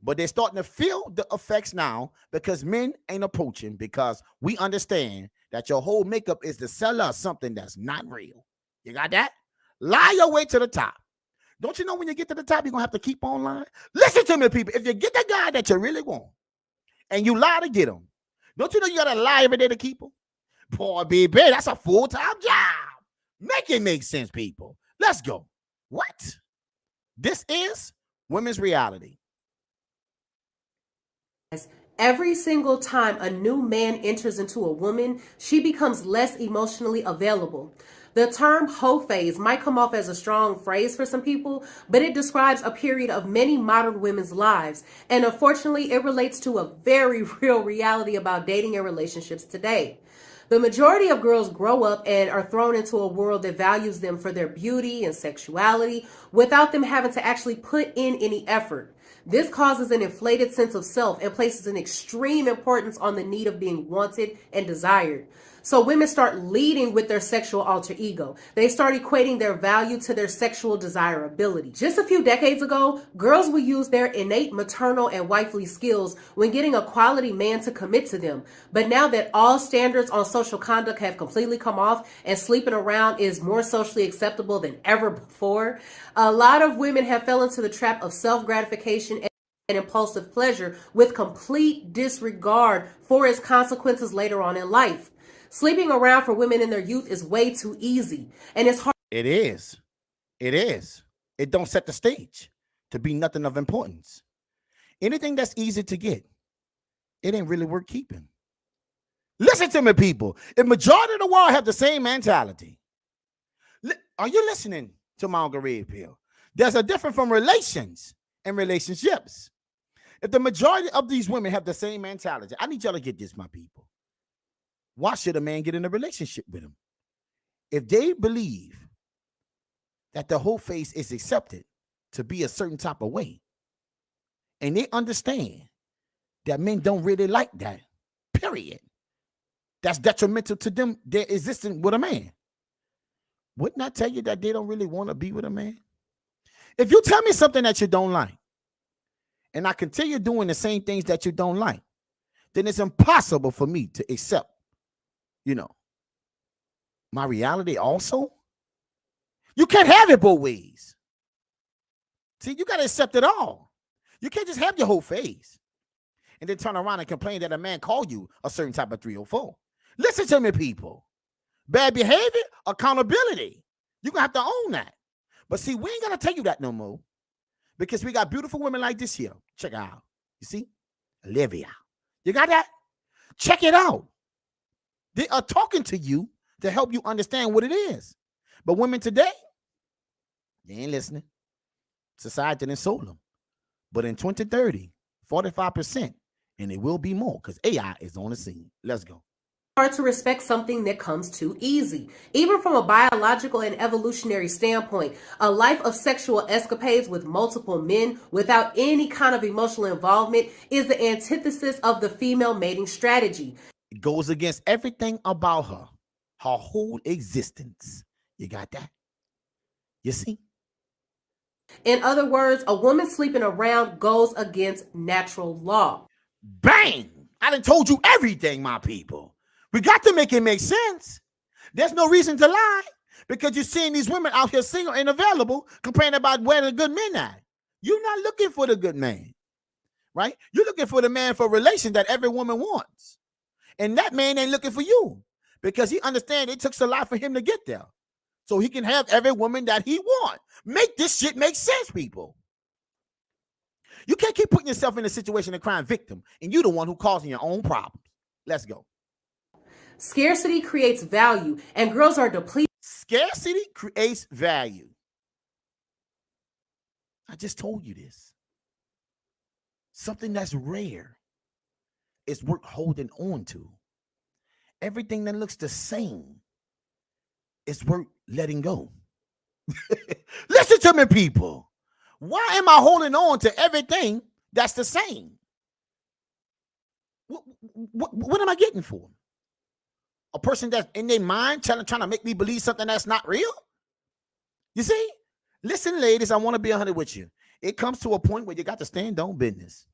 But they're starting to feel the effects now because men ain't approaching, because we understand that your whole makeup is to sell us something that's not real. You got that? Lie your way to the top. Don't you know when you get to the top, you're going to have to keep on lying? Listen to me, people. If you get the guy that you really want and you lie to get him, don't you know you got to lie every day to keep him? Boy, baby, that's a full-time job. Make it make sense, people. Let's go. What? This is women's reality. Every single time a new man enters into a woman, she becomes less emotionally available. The term hoe phase might come off as a strong phrase for some people, but it describes a period of many modern women's lives. And unfortunately, it relates to a very real reality about dating and relationships today. The majority of girls grow up and are thrown into a world that values them for their beauty and sexuality without them having to actually put in any effort. This causes an inflated sense of self and places an extreme importance on the need of being wanted and desired. So women start leading with their sexual alter ego. They start equating their value to their sexual desirability. Just a few decades ago, girls would use their innate maternal and wifely skills when getting a quality man to commit to them. But now that all standards on social conduct have completely come off and sleeping around is more socially acceptable than ever before, a lot of women have fell into the trap of self-gratification and impulsive pleasure with complete disregard for its consequences later on in life. Sleeping around for women in their youth is way too easy, and it's hard. It is. It is. It don't set the stage to be nothing of importance. Anything that's easy to get, it ain't really worth keeping. Listen to me, people. If majority of the world have the same mentality, are you listening to my Uncle Red Pill? There's a difference from relations and relationships. If the majority of these women have the same mentality, I need y'all to get this, my people. Why should a man get in a relationship with him? If they believe that the whole face is accepted to be a certain type of way, and they understand that men don't really like that, period, that's detrimental to them, their existence with a man. Wouldn't I tell you that they don't really want to be with a man? If you tell me something that you don't like, and I continue doing the same things that you don't like, then it's impossible for me to accept, my reality also. You can't have it both ways. See, you got to accept it all. You can't just have your whole face and then turn around and complain that a man called you a certain type of 304. Listen to me, people. Bad behavior, accountability. You're going to have to own that. But see, we ain't going to tell you that no more because we got beautiful women like this here. Check it out. You see? Olivia. You got that? Check it out. They are talking to you to help you understand what it is. But women today, they ain't listening. Society didn't sold them. But in 2030, 45%, and it will be more because AI is on the scene. Let's go. Hard to respect something that comes too easy. Even from a biological and evolutionary standpoint, a life of sexual escapades with multiple men without any kind of emotional involvement is the antithesis of the female mating strategy. It goes against everything about her whole existence. You got that? You see? In other words, a woman sleeping around goes against natural law. Bang! I done told you everything, my people. We got to make it make sense. There's no reason to lie because you're seeing these women out here single and available complaining about where the good men are. You're not looking for the good man, right? You're looking for the man for a relation that every woman wants. And that man ain't looking for you because he understands it took a lot for him to get there. So he can have every woman that he wants. Make this shit make sense, people. You can't keep putting yourself in a situation of crime victim and you're the one who causing your own problems. Let's go. Scarcity creates value and girls are depleted. Scarcity creates value. I just told you this. Something that's rare is worth holding on to. Everything that looks the same is worth letting go. Listen to me, people. Why am I holding on to everything that's the same? What am I getting for? A person that's in their mind trying to make me believe something that's not real? You see? Listen, ladies, I want to be 100 with you. It comes to a point where you got to stand on business.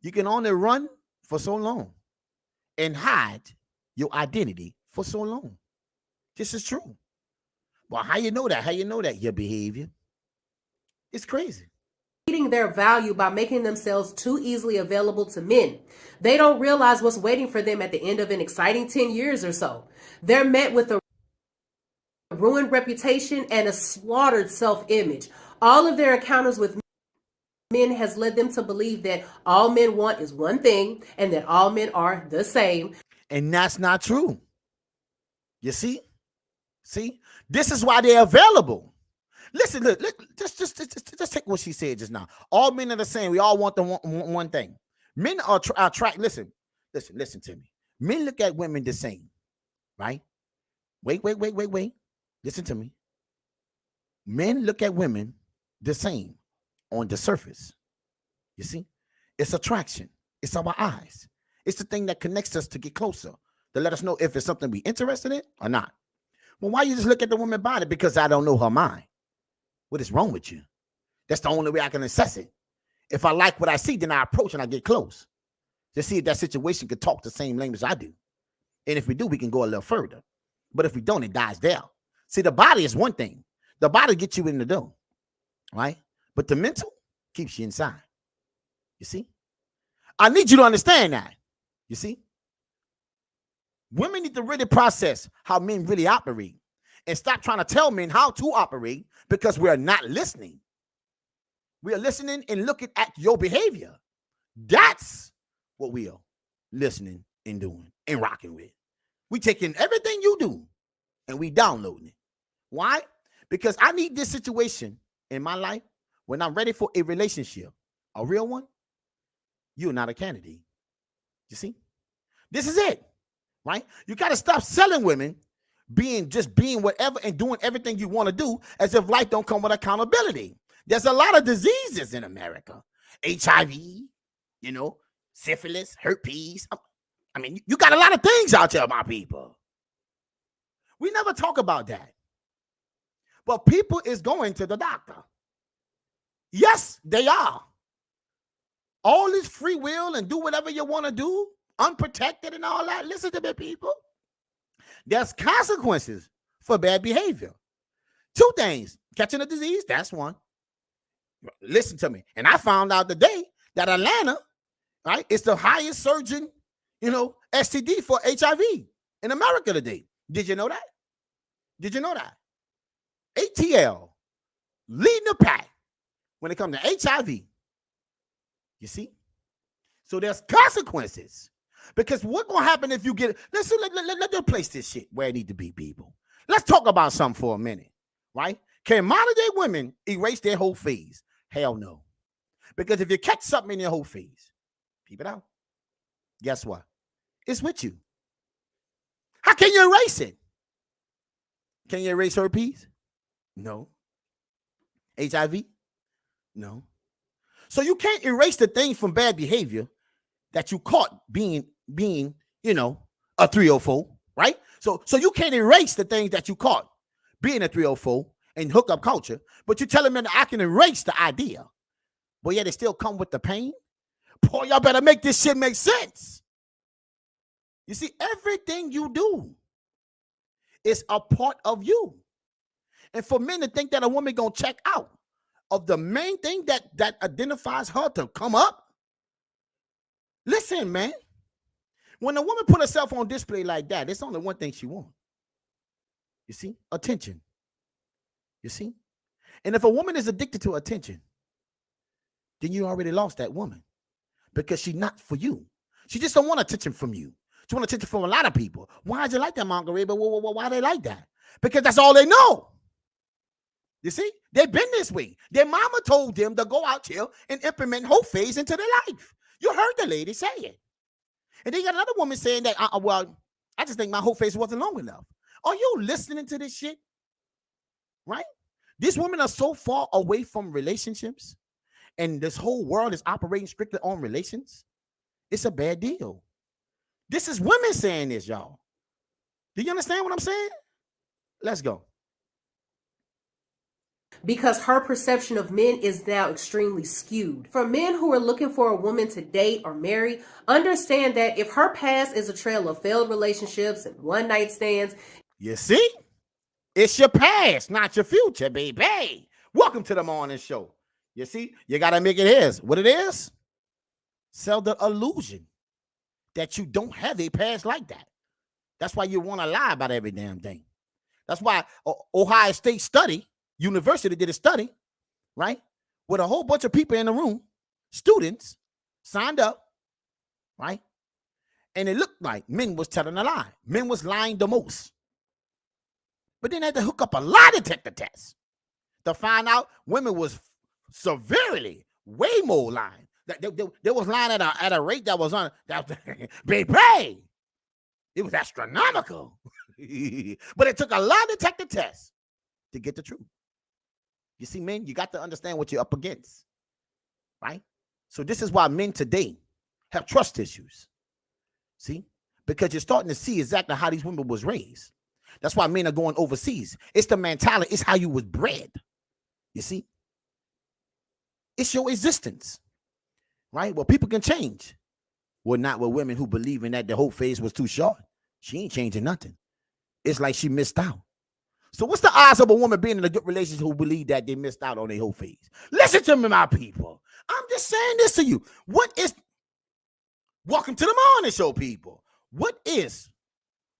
You can only run for so long and hide your identity for so long. This is true. Well, how you know that? How you know that? Your behavior. It's crazy. Their value by making themselves too easily available to men. They don't realize what's waiting for them at the end of an exciting 10 years or so. They're met with a ruined reputation and a slaughtered self-image. All of their encounters with men has led them to believe that all men want is one thing and that all men are the same. And that's not true. You see? See? This is why they're available. Listen, look, just take what she said just now. All men are the same. We all want the one thing. Men are attract. Listen to me. Men look at women the same, right? Wait. Listen to me. Men look at women the same on the surface. You see, it's attraction. It's our eyes. It's the thing that connects us to get closer, to let us know if it's something we interested in or not. Well, why you just look at the woman body? Because I don't know her mind. What is wrong with you? That's the only way I can assess it. If I like what I see, then I approach and I get close to see if that situation could talk the same language I do. And if we do, we can go a little further. But if we don't, it dies down. See, the body is one thing. The body gets you in the door, right? But the mental keeps you inside. You see? I need you to understand that. You see? Women need to really process how men really operate and stop trying to tell men how to operate because we're not listening. We are listening and looking at your behavior. That's what we are listening and doing and rocking with. We taking everything you do and we downloading it. Why? Because I need this situation in my life when I'm ready for a relationship, a real one. You're not a candidate. You see? This is it, right? You got to stop selling women being whatever and doing everything you want to do as if life don't come with accountability. There's a lot of diseases in America. HIV, syphilis, herpes. I mean, you got a lot of things out there, my people. We never talk about that. But people is going to the doctor. Yes, they are. All this free will and do whatever you want to do, unprotected and all that. Listen to me, people. There's consequences for bad behavior. Two things. Catching a disease, that's one. Listen to me. And I found out today that Atlanta, right, is the highest surging, STD for HIV in America today. Did you know that? Did you know that? ATL leading the pack when it comes to HIV. You see? So there's consequences. Because what's going to happen if you get... Let's place this shit where it need to be, people. Let's talk about something for a minute, right? Can modern-day women erase their whole phase? Hell no. Because if you catch something in your whole phase, peep it out. Guess what? It's with you. How can you erase it? Can you erase herpes? No. HIV? No. So you can't erase the things from bad behavior that you caught being, a 304, right? So you can't erase the things that you caught being a 304 and hookup culture, but you're telling me that I can erase the idea, but yet it still come with the pain? Boy, y'all better make this shit make sense. You see, everything you do is a part of you. And for men to think that a woman gonna check out of the main thing that identifies her to come up, listen, man, when a woman put herself on display like that, it's only one thing she wants. You see? Attention. You see? And if a woman is addicted to attention, then you already lost that woman because she's not for you. She just don't want attention from you. She want attention from a lot of people. Why is it like that, Marguerite? But why they like that? Because that's all they know. You see? They've been this way. Their mama told them to go out here and implement whole phase into their life. You heard the lady say it. And then you got another woman saying that, I just think my whole phase wasn't long enough. Are you listening to this shit? Right? These women are so far away from relationships, and this whole world is operating strictly on relations. It's a bad deal. This is women saying this, y'all. Do you understand what I'm saying? Let's go. Because her perception of men is now extremely skewed. For men who are looking for a woman to date or marry, understand that if her past is a trail of failed relationships and one-night stands... You see? It's your past, not your future, baby. Welcome to the morning show. You see? You got to make it his. What it is? Sell the illusion that you don't have a past like that. That's why you want to lie about every damn thing. That's why Ohio State University did a study, right? With a whole bunch of people in the room, students signed up, right? And it looked like men was telling a lie. Men was lying the most. But then they had to hook up a lie detector test to find out women was severely, way more lying. They was lying at a rate that was baby. It was astronomical. But it took a lie detector test to get the truth. You see, men, you got to understand what you're up against, right? So this is why men today have trust issues. See? Because you're starting to see exactly how these women was raised. That's why men are going overseas. It's the mentality. It's how you was bred. You see? It's your existence. Right? Well, people can change. Well, not with women who believe in that the whole phase was too short. She ain't changing nothing. It's like she missed out. So what's the odds of a woman being in a good relationship who believe that they missed out on their whole phase? Listen to me, my people. I'm just saying this to you. Welcome to the morning show, people. What is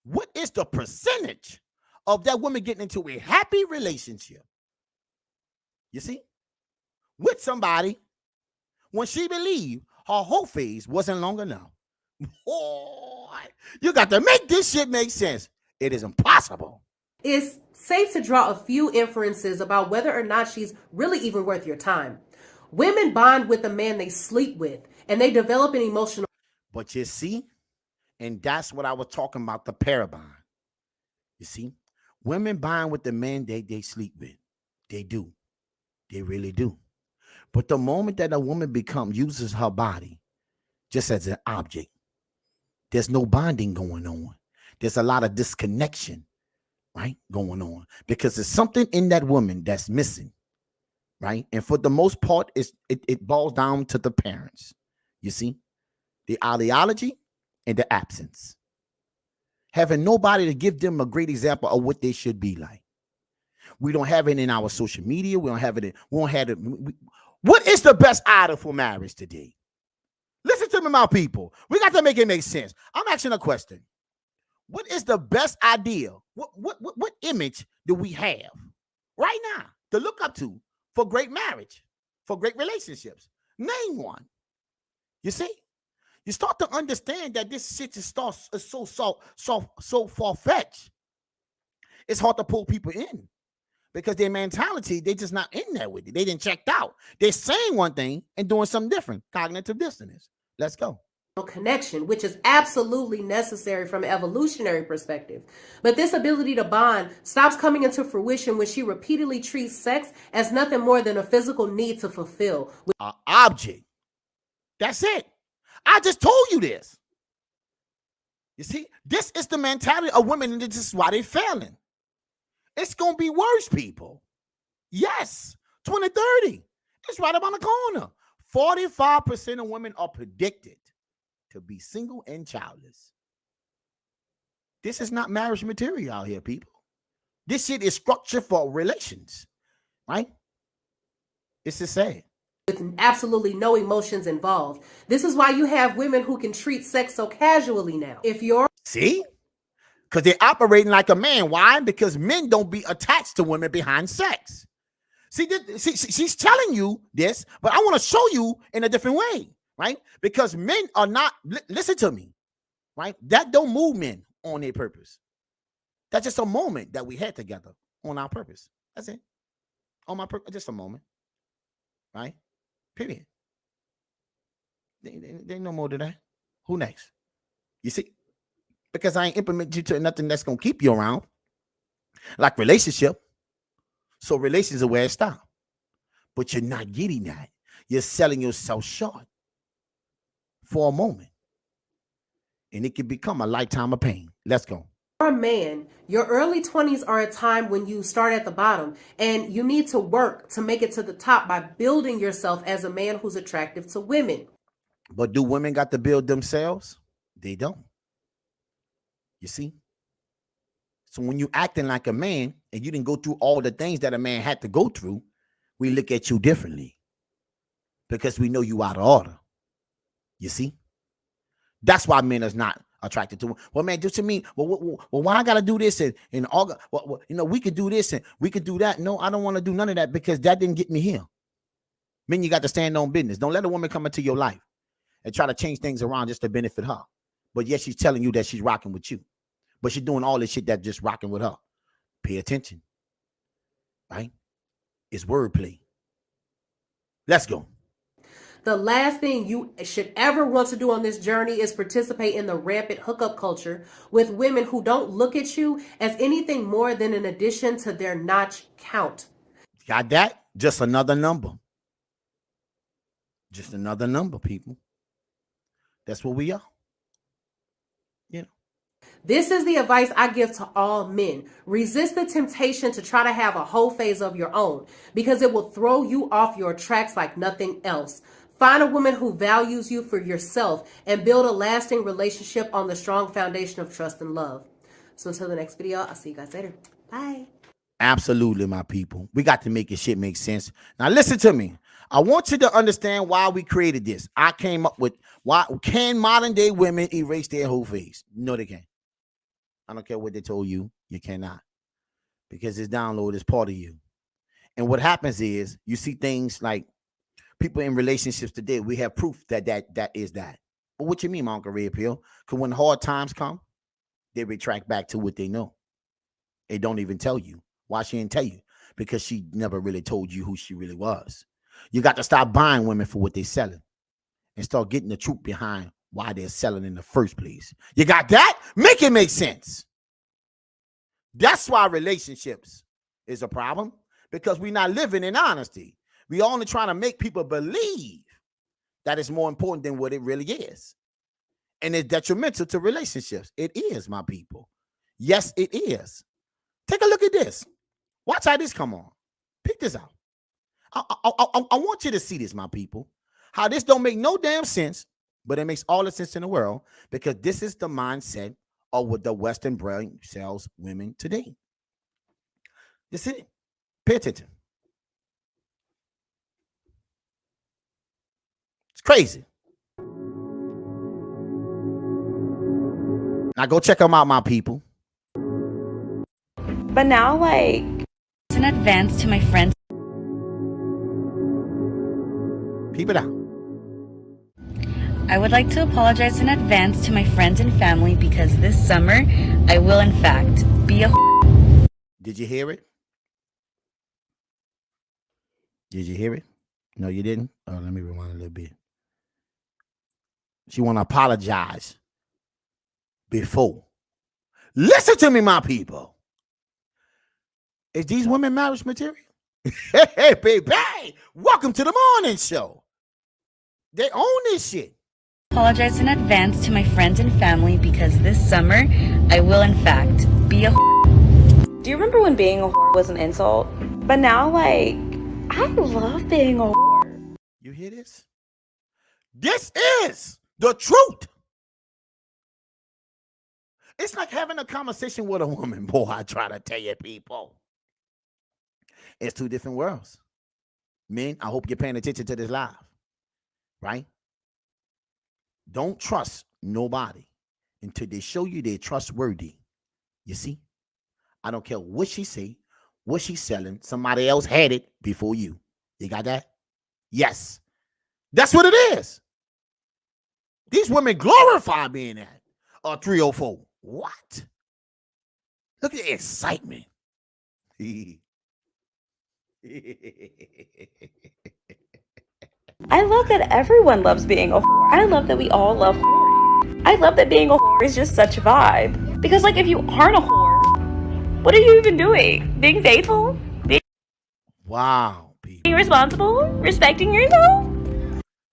the percentage of that woman getting into a happy relationship? You see? With somebody when she believed her whole phase wasn't long enough. Boy, you got to make this shit make sense. It is impossible. It's safe to draw a few inferences about whether or not she's really even worth your time. Women bond with the man they sleep with, and they develop an emotional. But you see, and that's what I was talking about, the parabond. You see, women bond with the men they sleep with. They do. They really do. But the moment that a woman uses her body just as an object, there's no bonding going on. There's a lot of disconnection, right, going on, because there's something in that woman that's missing, right? And for the most part, it boils down to the parents. You see, the ideology and the absence. Having nobody to give them a great example of what they should be like. We don't have it in our social media. We don't have it. What is the best idol for marriage today? Listen to me, my people. We got to make it make sense. I'm asking a question. What is the best idea? What image do we have right now to look up to for great marriage, for great relationships? Name one. You see? You start to understand that this shit is so far-fetched. It's hard to pull people in because their mentality, they just not in there with it. They didn't checked out. They're saying one thing and doing something different. Cognitive dissonance. Let's go. Connection, which is absolutely necessary from an evolutionary perspective. But this ability to bond stops coming into fruition when she repeatedly treats sex as nothing more than a physical need to fulfill. An object. That's it. I just told you this. You see, this is the mentality of women, and this is why they're failing. It's going to be worse, people. Yes, 2030. It's right around the corner. 45% of women are predicted to be single and childless. This is not marriage material out here, people. This shit is structured for relations, right? It's just sad. With absolutely no emotions involved. This is why you have women who can treat sex so casually now. If you're see, because they're operating like a man. Why? Because men don't be attached to women behind sex. See, she's telling you this, but I want to show you in a different way, right? Because men are not. Listen to me, right? That don't move men on their purpose. That's just a moment that we had together on our purpose. That's it. On my purpose, just a moment, right? Period. They ain't no more to that. Who next? You see? Because I ain't implement you to nothing that's going to keep you around. Like relationship. So relations are where it stops. But you're not getting that. You're selling yourself short for a moment. And it can become a lifetime of pain. Let's go. a man, your early 20s are a time when you start at the bottom and you need to work to make it to the top by building yourself as a man who's attractive to women. But do women got to build themselves? They don't. You see? So when you acting like a man and you didn't go through all the things that a man had to go through, we look at you differently because we know you out of order. You see? That's why men is not attracted to. Well, man, just to me, well, why I gotta do this and all? Well, you know, we could do this and we could do that. No, I don't want to do none of that because that didn't get me here. Men, you got to stand on business. Don't let a woman come into your life and try to change things around just to benefit her. But yes, she's telling you that she's rocking with you, but she's doing all this shit that just rocking with her. Pay attention, right? It's wordplay. Let's go. The last thing you should ever want to do on this journey is participate in the rampant hookup culture with women who don't look at you as anything more than an addition to their notch count. Got that? Just another number. Just another number, people. That's what we are. This is the advice I give to all men. Resist the temptation to try to have a whole phase of your own because it will throw you off your tracks like nothing else. Find a woman who values you for yourself and build a lasting relationship on the strong foundation of trust and love. So until the next video, I'll see you guys later. Bye. Absolutely, my people. We got to make this shit make sense. Now listen to me. I want you to understand why we created this. I came up with why can modern day women erase their whole face? No, they can't. I don't care what they told you. You cannot. Because this download is part of you. And what happens is you see things like people in relationships today. We have proof that is that. But what you mean, my Uncle Red Pill? Because when hard times come, they retract back to what they know. They don't even tell you. Why she didn't tell you? Because she never really told you who she really was. You got to stop buying women for what they're selling and start getting the truth behind why they're selling in the first place. You got that? Make it make sense. That's why relationships is a problem, because we're not living in honesty. We only trying to make people believe that it's more important than what it really is. And it's detrimental to relationships. It is, my people. Yes, it is. Take a look at this. Watch how this come on. Pick this out. I want you to see this, my people. How this don't make no damn sense, but it makes all the sense in the world, because this is the mindset of what the Western brain sells women today. You see? Pay attention. It's crazy. Now go check them out, my people. But now, like, in advance to my friends. Peep it out. I would like to apologize in advance to my friends and family because this summer I will, in fact, be a. Did you hear it? Did you hear it? No, you didn't? Oh, let me rewind a little bit. She want to apologize before. Listen to me, my people. Is these women marriage material? Hey, baby, welcome to the morning show. They own this shit. Apologize in advance to my friends and family because this summer I will, in fact, be a. Do you remember when being a whore was an insult? But now, like, I love being a whore. You hear this? This is the truth. It's like having a conversation with a woman. Boy, I try to tell you, people. It's two different worlds. Men, I hope you're paying attention to this live. Right? Don't trust nobody until they show you they're trustworthy. You see? I don't care what she say, what she's selling. Somebody else had it before you. You got that? Yes. That's what it is. These women glorify being at 304. What? Look at the excitement. I love that everyone loves being a whore. I love that we all love whoring. I love that being a whore is just such a vibe. Because, like, if you aren't a whore, what are you even doing? Being faithful? Wow, people. Being responsible? Respecting yourself?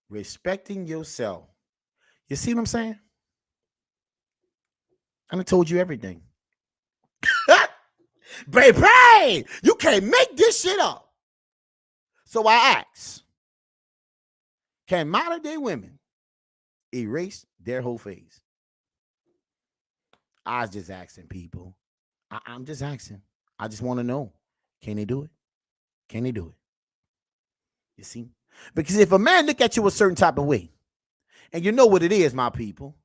Respecting yourself. You see what I'm saying? I done told you everything. Baby, you can't make this shit up. So I ask, can modern day women erase their whole face? I was just asking people. I'm just asking. I just want to know, can they do it? Can they do it? You see? Because if a man look at you a certain type of way, and you know what it is, my people,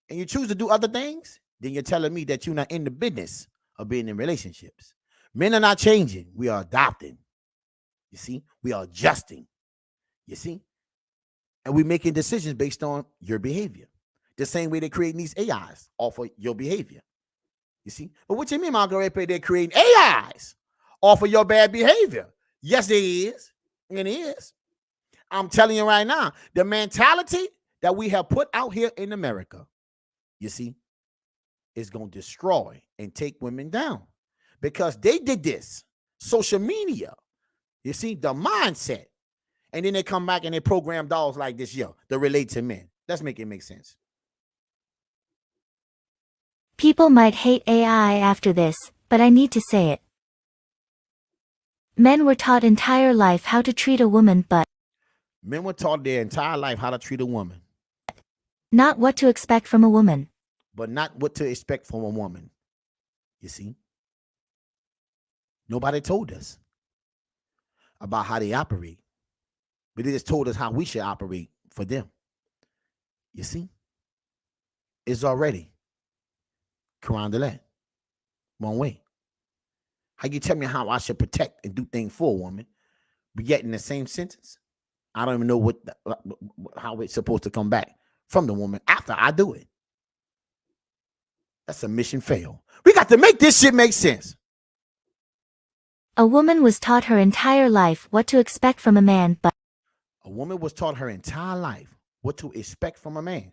and you choose to do other things, then you're telling me that you're not in the business of being in relationships. Men are not changing. We are adopting. You see? We are adjusting. You see? And we're making decisions based on your behavior. The same way they're creating these AIs off of your behavior. You see? But what you mean, Margaret? They're creating AIs off of your bad behavior. Yes, there is. And it is. I'm telling you right now, the mentality that we have put out here in America, you see, is going to destroy and take women down because they did this. Social media, you see, the mindset. And then they come back and they program dolls like this, yo, to relate to men. Let's make it make sense. People might hate AI after this, but I need to say it. Men were taught entire life how to treat a woman, but Men were taught their entire life how to treat a woman, not what to expect from a woman. but not what to expect from a woman. You see? Nobody told us about how they operate, but they just told us how we should operate for them. You see? It's already Carondelet. One way. How you tell me how I should protect and do things for a woman, but yet in the same sentence, I don't even know how it's supposed to come back from the woman after I do it. That's a mission fail. We got to make this shit make sense. A woman was taught her entire life what to expect from a man, but A woman was taught her entire life what to expect from a man.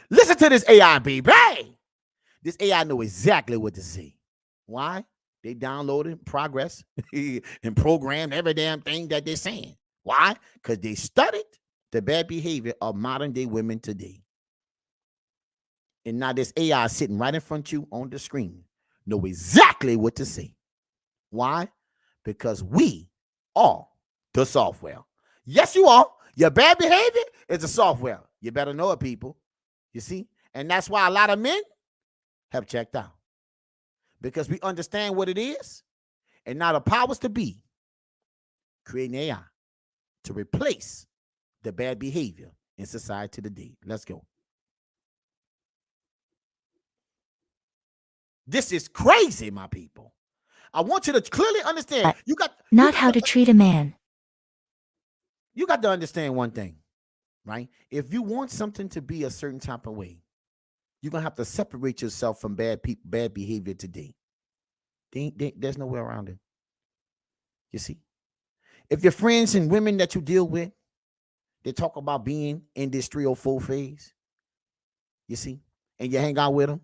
Listen to this AI, baby. This AI know exactly what to say. Why? They downloaded progress and programmed every damn thing that they're saying. Why? Because they studied the bad behavior of modern day women today. And now this AI sitting right in front of you on the screen know exactly what to say. Why? Because we are the software. Yes, you are. Your bad behavior is the software. You better know it, people. You see? And that's why a lot of men have checked out. Because we understand what it is. And now the powers to be creating AI to replace the bad behavior in society today. Let's go. This is crazy, my people. I want you to clearly understand. not how to treat a man. You got to understand one thing, right? If you want something to be a certain type of way, you're going to have to separate yourself from bad behavior today. There's no way around it. You see? If your friends and women that you deal with, they talk about being in this 304 phase, you see, and you hang out with them,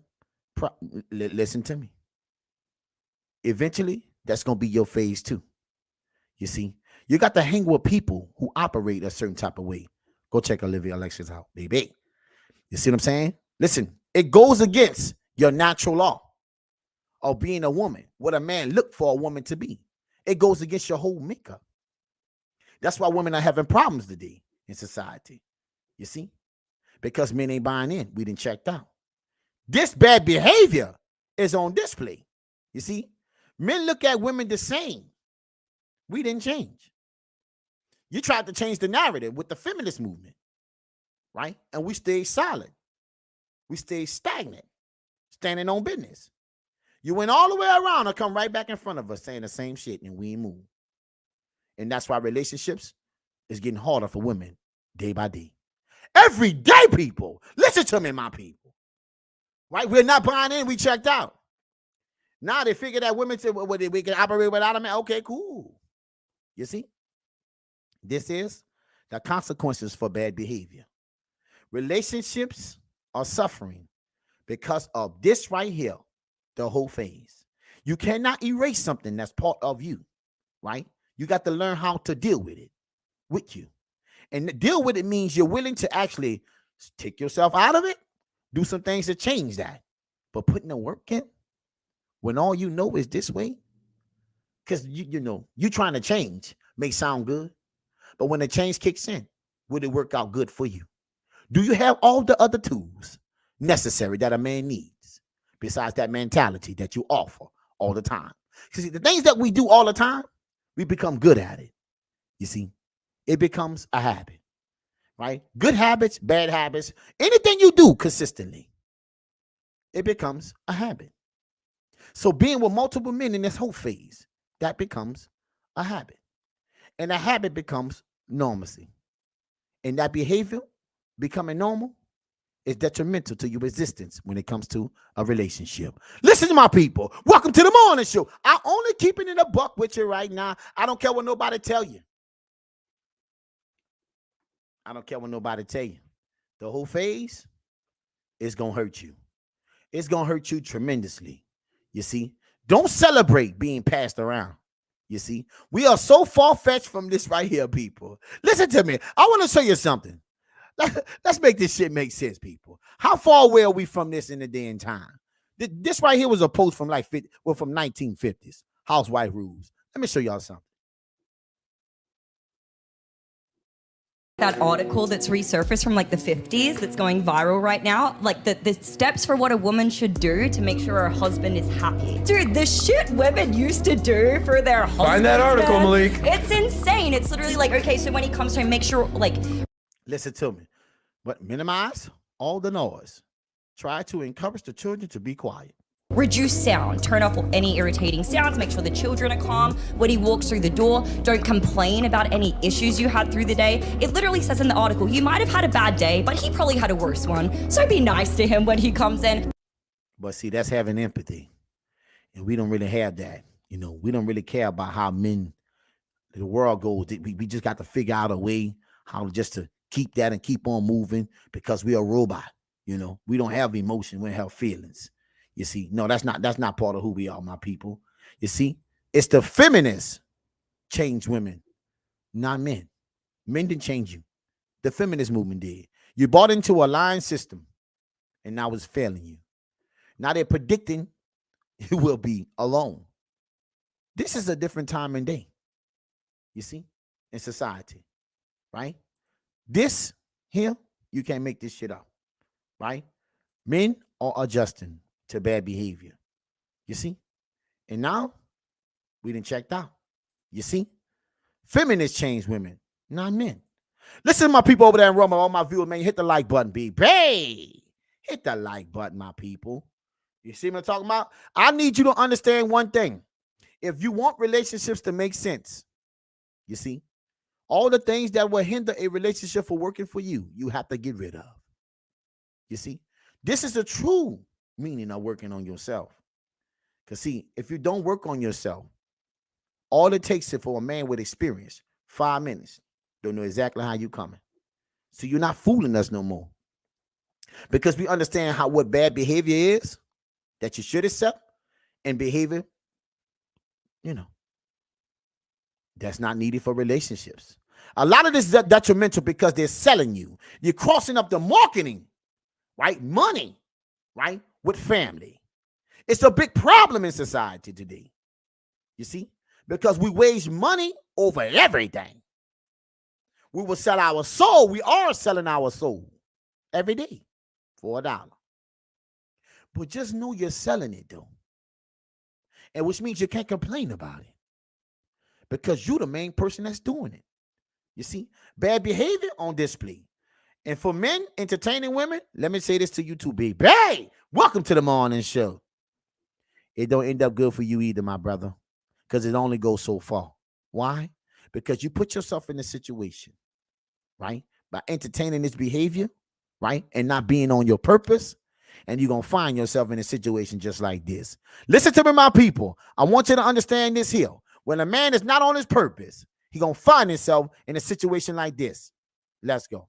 listen to me. Eventually, that's going to be your phase too. You see? You got to hang with people who operate a certain type of way. Go check Olivia Alexis out, baby. You see what I'm saying? Listen, it goes against your natural law of being a woman, what a man look for a woman to be. It goes against your whole makeup. That's why women are having problems today in society. You see? Because men ain't buying in. We done checked out. This bad behavior is on display. You see? Men look at women the same. We didn't change. You tried to change the narrative with the feminist movement, right? And we stayed solid. We stayed stagnant, standing on business. You went all the way around and come right back in front of us saying the same shit, and we ain't moved. And that's why relationships is getting harder for women day by day. Every day, people. Listen to me, my people. Right? We're not buying in. We checked out. Now they figure that women say, well, we can operate without a man. Okay, cool. You see? This is the consequences for bad behavior. Relationships are suffering because of this right here, the whole phase. You cannot erase something that's part of you, right? You got to learn how to deal with it, with you. And deal with it means you're willing to actually take yourself out of it, do some things to change that. But putting the work in, when all you know is this way, because you know, you trying to change may sound good, but when the change kicks in, will it work out good for you? Do you have all the other tools necessary that a man needs besides that mentality that you offer all the time? See, the things that we do all the time, we become good at it. You see, it becomes a habit, right? Good habits, bad habits, anything you do consistently, it becomes a habit. So being with multiple men in this whole phase, that becomes a habit. And a habit becomes normalcy. And that behavior becoming normal is detrimental to your existence when it comes to a relationship. Listen to my people. Welcome to the morning show. I'm only keeping it a buck with you right now. I don't care what nobody tell you. I don't care what nobody tell you. The whole phase is going to hurt you. It's going to hurt you tremendously. You see, don't celebrate being passed around. You see, we are so far-fetched from this right here, people. Listen to me. I want to show you something. Let's make this shit make sense, people. How far away are we from this in the day and time? This right here was a post from from 1950s. Housewife rules. Let me show y'all something. That article that's resurfaced from like the 50s that's going viral right now, like the steps for what a woman should do to make sure her husband is happy. Dude, the shit women used to do for their husbands. Find that article, man, Malik. It's insane. It's literally like, okay, so when he comes home, make sure like. Listen to me. But minimize all the noise. Try to encourage the children to be quiet. Reduce sound, turn off any irritating sounds, make sure the children are calm. When he walks through the door, don't complain about any issues you had through the day. It literally says in the article, you might have had a bad day, but he probably had a worse one. So be nice to him when he comes in. But see, that's having empathy. And we don't really have that. You know, we don't really care about how the world goes. We just got to figure out a way how just to keep that and keep on moving because we are a robot. You know, we don't have emotion, we don't have feelings. You see, no, that's not part of who we are, my people. You see, it's the feminists change women, not men. Men didn't change you. The feminist movement did. You bought into a lying system, and now it's failing you. Now they're predicting you will be alone. This is a different time and day, you see, in society, right? This here, you can't make this shit up, right? Men are adjusting to bad behavior. You see? And now we done checked out. You see? Feminists change women, not men. Listen to my people over there in Roma, all my viewers, man. Hit the like button, baby. Hit the like button, my people. You see what I'm talking about? I need you to understand one thing. If you want relationships to make sense, you see, all the things that will hinder a relationship from working for you, you have to get rid of. You see? This is the true meaning of working on yourself. Because see, if you don't work on yourself, all it takes is for a man with experience, 5 minutes, don't know exactly how you coming. So you're not fooling us no more. Because we understand what bad behavior is, that you should accept, and behavior, you know, that's not needed for relationships. A lot of this is detrimental because they're selling you. You're crossing up the marketing, right? Money, right? With family. It's a big problem in society today. You see? Because we waste money over everything. We will sell our soul. We are selling our soul every day for $1. But just know you're selling it though. And which means you can't complain about it. Because you're the main person that's doing it. You see? Bad behavior on display. And for men entertaining women, let me say this to you too, baby. Hey, welcome to the morning show. It don't end up good for you either, my brother, because it only goes so far. Why? Because you put yourself in a situation, right? By entertaining this behavior, right? And not being on your purpose. And you're going to find yourself in a situation just like this. Listen to me, my people. I want you to understand this here. When a man is not on his purpose, he's going to find himself in a situation like this. Let's go.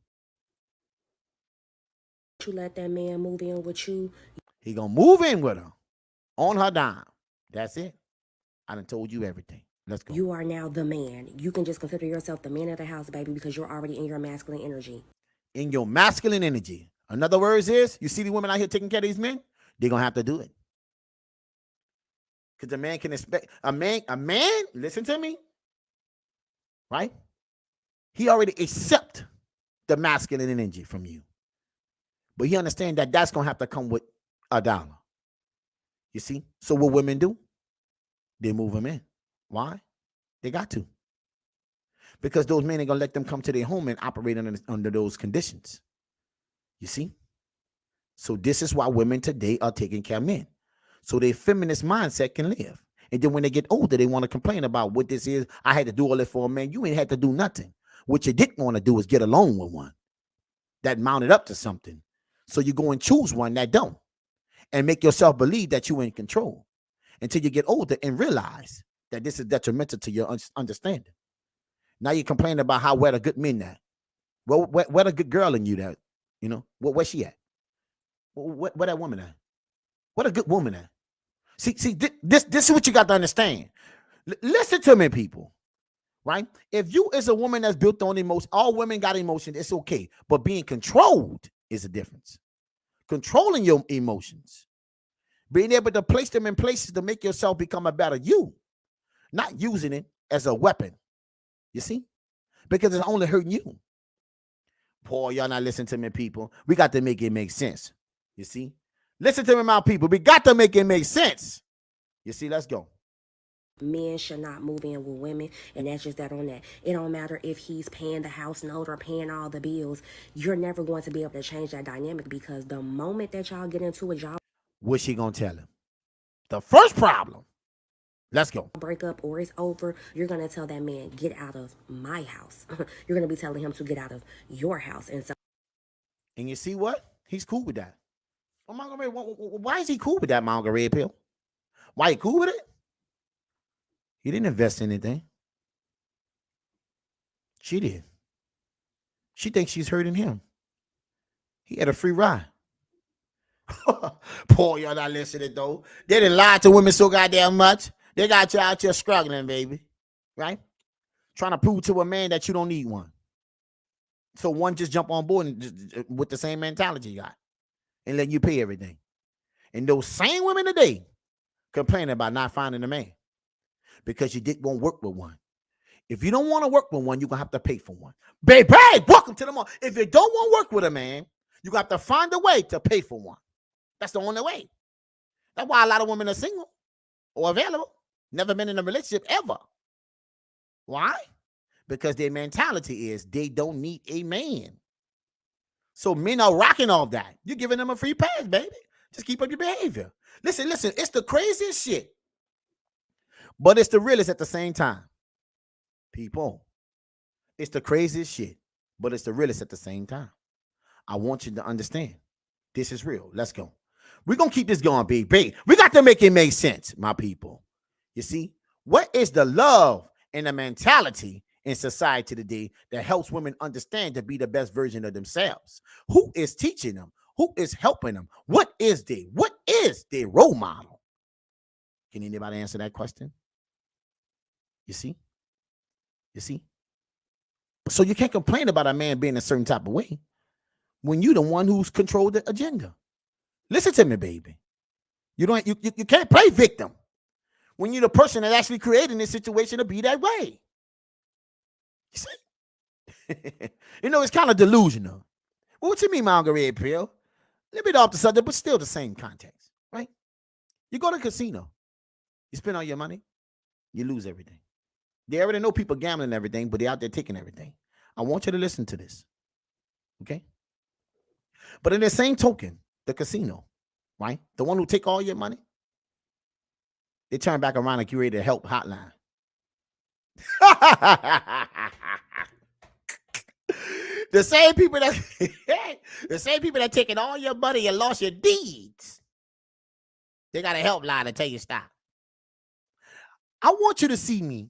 You let that man move in with you. He gonna move in with her on her dime. That's it. I done told you everything. Let's go. You are now the man. You can just consider yourself the man of the house, baby, because you're already in your masculine energy. In your masculine energy. In other words is, you see the women out here taking care of these men? They're gonna have to do it. Because a man can expect a man, listen to me, right? He already accept the masculine energy from you. But he understand that that's going to have to come with $1. You see? So what women do? They move them in. Why? They got to. Because those men ain't going to let them come to their home and operate under those conditions. You see? So this is why women today are taking care of men. So their feminist mindset can live. And then when they get older, they want to complain about what this is. I had to do all this for a man. You ain't had to do nothing. What you didn't want to do is get along with one that mounted up to something. So you go and choose one that don't and make yourself believe that you're in control until you get older and realize that this is detrimental to your understanding. Now you complain about how where the good men at. Well, where the good girl in you that, you know, where she at? Where that woman at? What a good woman at? See, this is what you got to understand. Listen to me, people. Right? If you is a woman that's built on emotion, all women got emotion, it's okay. But being controlled is a difference. Controlling your emotions, being able to place them in places to make yourself become a better you, not using it as a weapon. You see? Because it's only hurting you. Boy, y'all not listening to me, people. We got to make it make sense. You see? Listen to me, my people. We got to make it make sense. You see? Let's go. Men should not move in with women, and that's just that on that. It don't matter if he's paying the house note or paying all the bills. You're never going to be able to change that dynamic, because the moment that y'all get into a job, what's she gonna tell him? The first problem. Let's go. Break up or it's over, you're gonna tell that man, get out of my house. You're gonna be telling him to get out of your house. And you see what? He's cool with that. Oh, Margaret, why is he cool with that, Margaret Pill? Why he cool with it? He didn't invest in anything. She did. She thinks she's hurting him. He had a free ride. Poor y'all not listening though. They didn't lie to women so goddamn much. They got you out here struggling, baby. Right? Trying to prove to a man that you don't need one. So one just jump on board and just, with the same mentality you got and let you pay everything. And those same women today complaining about not finding a man because you didn't want to work with one. If you don't want to work with one, you're going to have to pay for one. Baby, welcome to the mall. If you don't want to work with a man, you got to find a way to pay for one. That's the only way. That's why a lot of women are single or available. Never been in a relationship ever. Why? Because their mentality is they don't need a man. So men are rocking all that. You're giving them a free pass, baby. Just keep up your behavior. Listen, it's the craziest shit. But it's the realest at the same time. People, it's the craziest shit, but it's the realest at the same time. I want you to understand. This is real. Let's go. We're going to keep this going, baby. We got to make it make sense, my people. You see, what is the love and the mentality in society today that helps women understand to be the best version of themselves? Who is teaching them? Who is helping them? What is their role model? Can anybody answer that question? You see? You see? So you can't complain about a man being a certain type of way when you're the one who's controlled the agenda. Listen to me, baby. You can't play victim when you're the person that actually created this situation to be that way. You see? It's kind of delusional. Well, what you mean, Margaret Pill? A little bit off the subject, but still the same context, right? You go to a casino, you spend all your money, you lose everything. They already know people gambling and everything, but they're out there taking everything. I want you to listen to this, okay? But in the same token, the casino, right? The one who take all your money, they turn back around and create a help hotline. The same people that taking all your money and lost your deeds, they got a helpline to tell you stop. I want you to see me.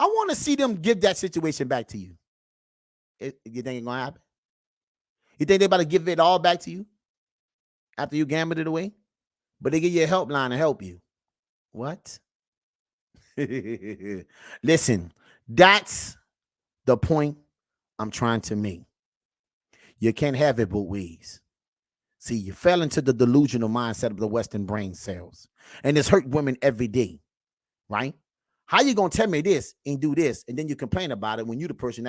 I want to see them give that situation back to you. You think it's gonna happen? You think they're about to give it all back to you after you gambled it away? But they give you a helpline to help you. What? Listen, that's the point I'm trying to make. You can't have it both ways. See, you fell into the delusional mindset of the Western brain cells, and it's hurt women every day, right? How you gonna tell me this and do this, and then you complain about it when you're the person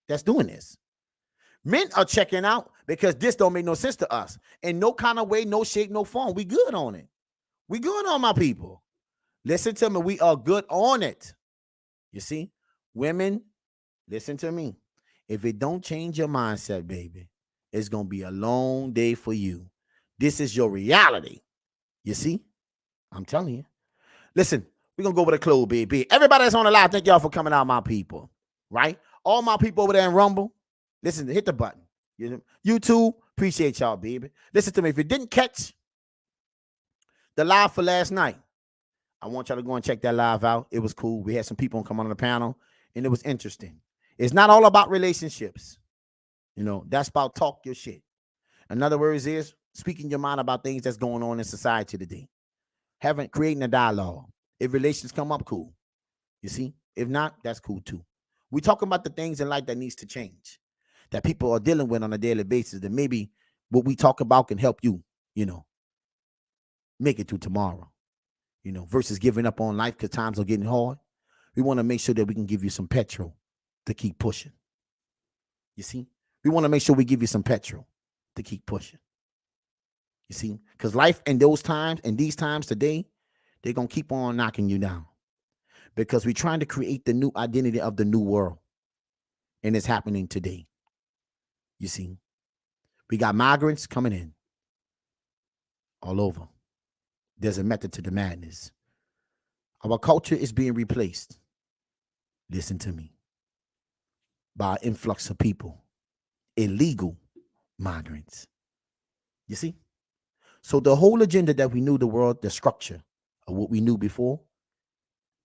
that's doing this? Men are checking out because this don't make no sense to us. In no kind of way, no shape, no form. We good on it. We good on my people. Listen to me. We are good on it. You see, women, listen to me. If it don't change your mindset, baby, it's gonna be a long day for you. This is your reality. You see, I'm telling you. Listen. We're going to go over the close, baby. Everybody that's on the live, thank y'all for coming out, my people. Right? All my people over there in Rumble, listen, hit the button. YouTube, appreciate y'all, baby. Listen to me. If you didn't catch the live for last night, I want y'all to go and check that live out. It was cool. We had some people come on the panel, and it was interesting. It's not all about relationships. That's about talk your shit. In other words, is speaking your mind about things that's going on in society today. Creating a dialogue. If relations come up, cool. You see? If not, that's cool too. We talking about the things in life that needs to change, that people are dealing with on a daily basis, that maybe what we talk about can help you, make it through tomorrow, versus giving up on life because times are getting hard. We want to make sure that we can give you some petrol to keep pushing. You see? We want to make sure we give you some petrol to keep pushing. You see? Because life in those times and these times today, they're going to keep on knocking you down. Because we're trying to create the new identity of the new world. And it's happening today. You see? We got migrants coming in all over. There's a method to the madness. Our culture is being replaced. Listen to me. By an influx of people. Illegal migrants. You see? So the whole agenda that we knew the world, the structure of what we knew before,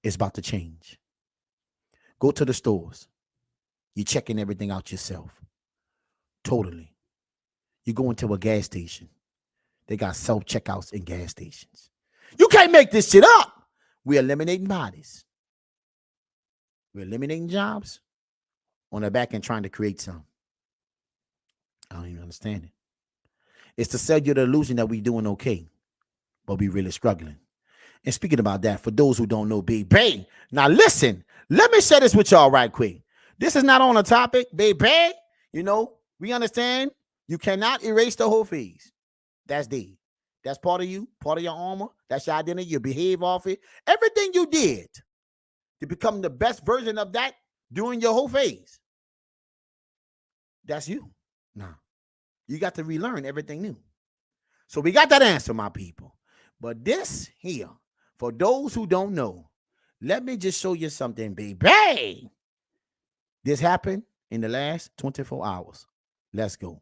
is about to change. Go to the stores. You're checking everything out yourself. Totally. You go into a gas station. They got self-checkouts in gas stations. You can't make this shit up. We're eliminating bodies. We're eliminating jobs on the back end trying to create some. I don't even understand it. It's to sell you the illusion that we're doing okay, but we really struggling. And speaking about that, for those who don't know, baby, now listen, let me share this with y'all right quick. This is not on a topic, baby. We understand you cannot erase the whole phase. That's dead. That's part of you, part of your armor. That's your identity. You behave off it. Everything you did to become the best version of that during your whole phase. That's you. Nah. You got to relearn everything new. So we got that answer, my people. But this here, for those who don't know, let me just show you something, baby. This happened in the last 24 hours. Let's go.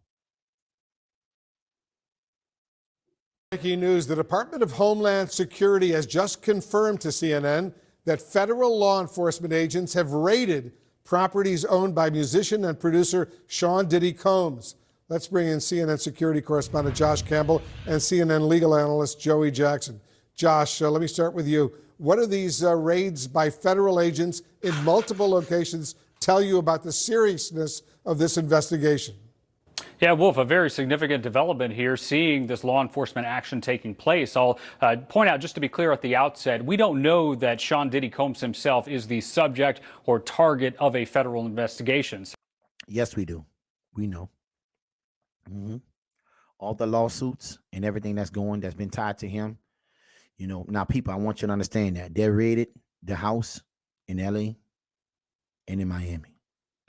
Breaking news, the Department of Homeland Security has just confirmed to CNN that federal law enforcement agents have raided properties owned by musician and producer Sean Diddy Combs. Let's bring in CNN security correspondent Josh Campbell and CNN legal analyst Joey Jackson. Josh, let me start with you. What do these raids by federal agents in multiple locations tell you about the seriousness of this investigation? Yeah, Wolf, a very significant development here, seeing this law enforcement action taking place. I'll point out, just to be clear at the outset, we don't know that Sean Diddy Combs himself is the subject or target of a federal investigation. Yes, we do. We know. All the lawsuits and everything that's been tied to him. Now, people, I want you to understand that they raided the house in LA and in Miami.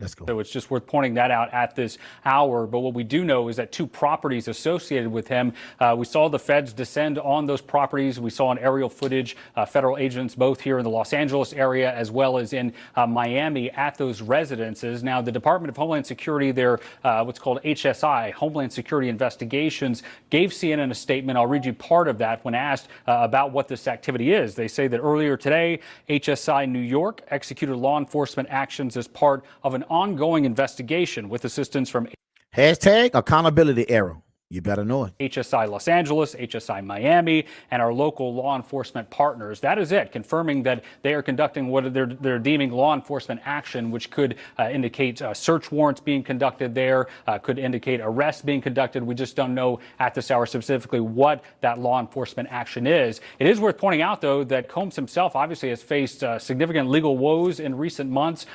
Let's go. So it's just worth pointing that out at this hour. But what we do know is that 2 properties associated with him, we saw the feds descend on those properties. We saw on aerial footage, federal agents both here in the Los Angeles area as well as in Miami at those residences. Now, the Department of Homeland Security, their what's called HSI, Homeland Security Investigations, gave CNN a statement. I'll read you part of that when asked about what this activity is. They say that earlier today, HSI New York executed law enforcement actions as part of an ongoing investigation with assistance from #accountability arrow. You better know it. HSI Los Angeles, HSI Miami, and our local law enforcement partners. That is it, confirming that they are conducting what they're deeming law enforcement action, which could indicate search warrants being conducted there, could indicate arrests being conducted. We just don't know at this hour specifically what that law enforcement action is. It is worth pointing out, though, that Combs himself obviously has faced significant legal woes in recent months.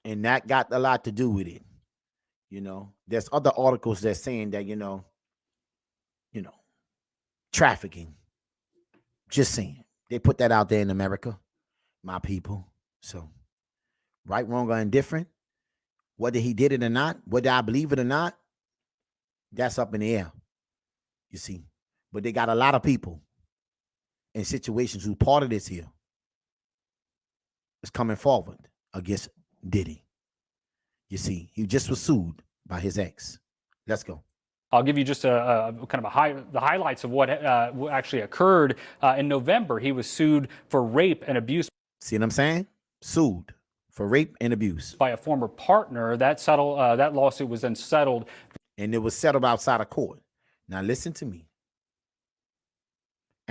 And that got a lot to do with it. There's other articles that saying that, trafficking. Just saying. They put that out there in America, my people. So, right, wrong, or indifferent, whether he did it or not, whether I believe it or not, that's up in the air. You see. But they got a lot of people in situations who part of this here is coming forward against Diddy. You see, he just was sued by his ex. Let's go. I'll give you just a kind of the highlights of what actually occurred in November. He was sued for rape and abuse. See what I'm saying? Sued for rape and abuse by a former partner. That lawsuit was then settled, and it was settled outside of court. Now listen to me.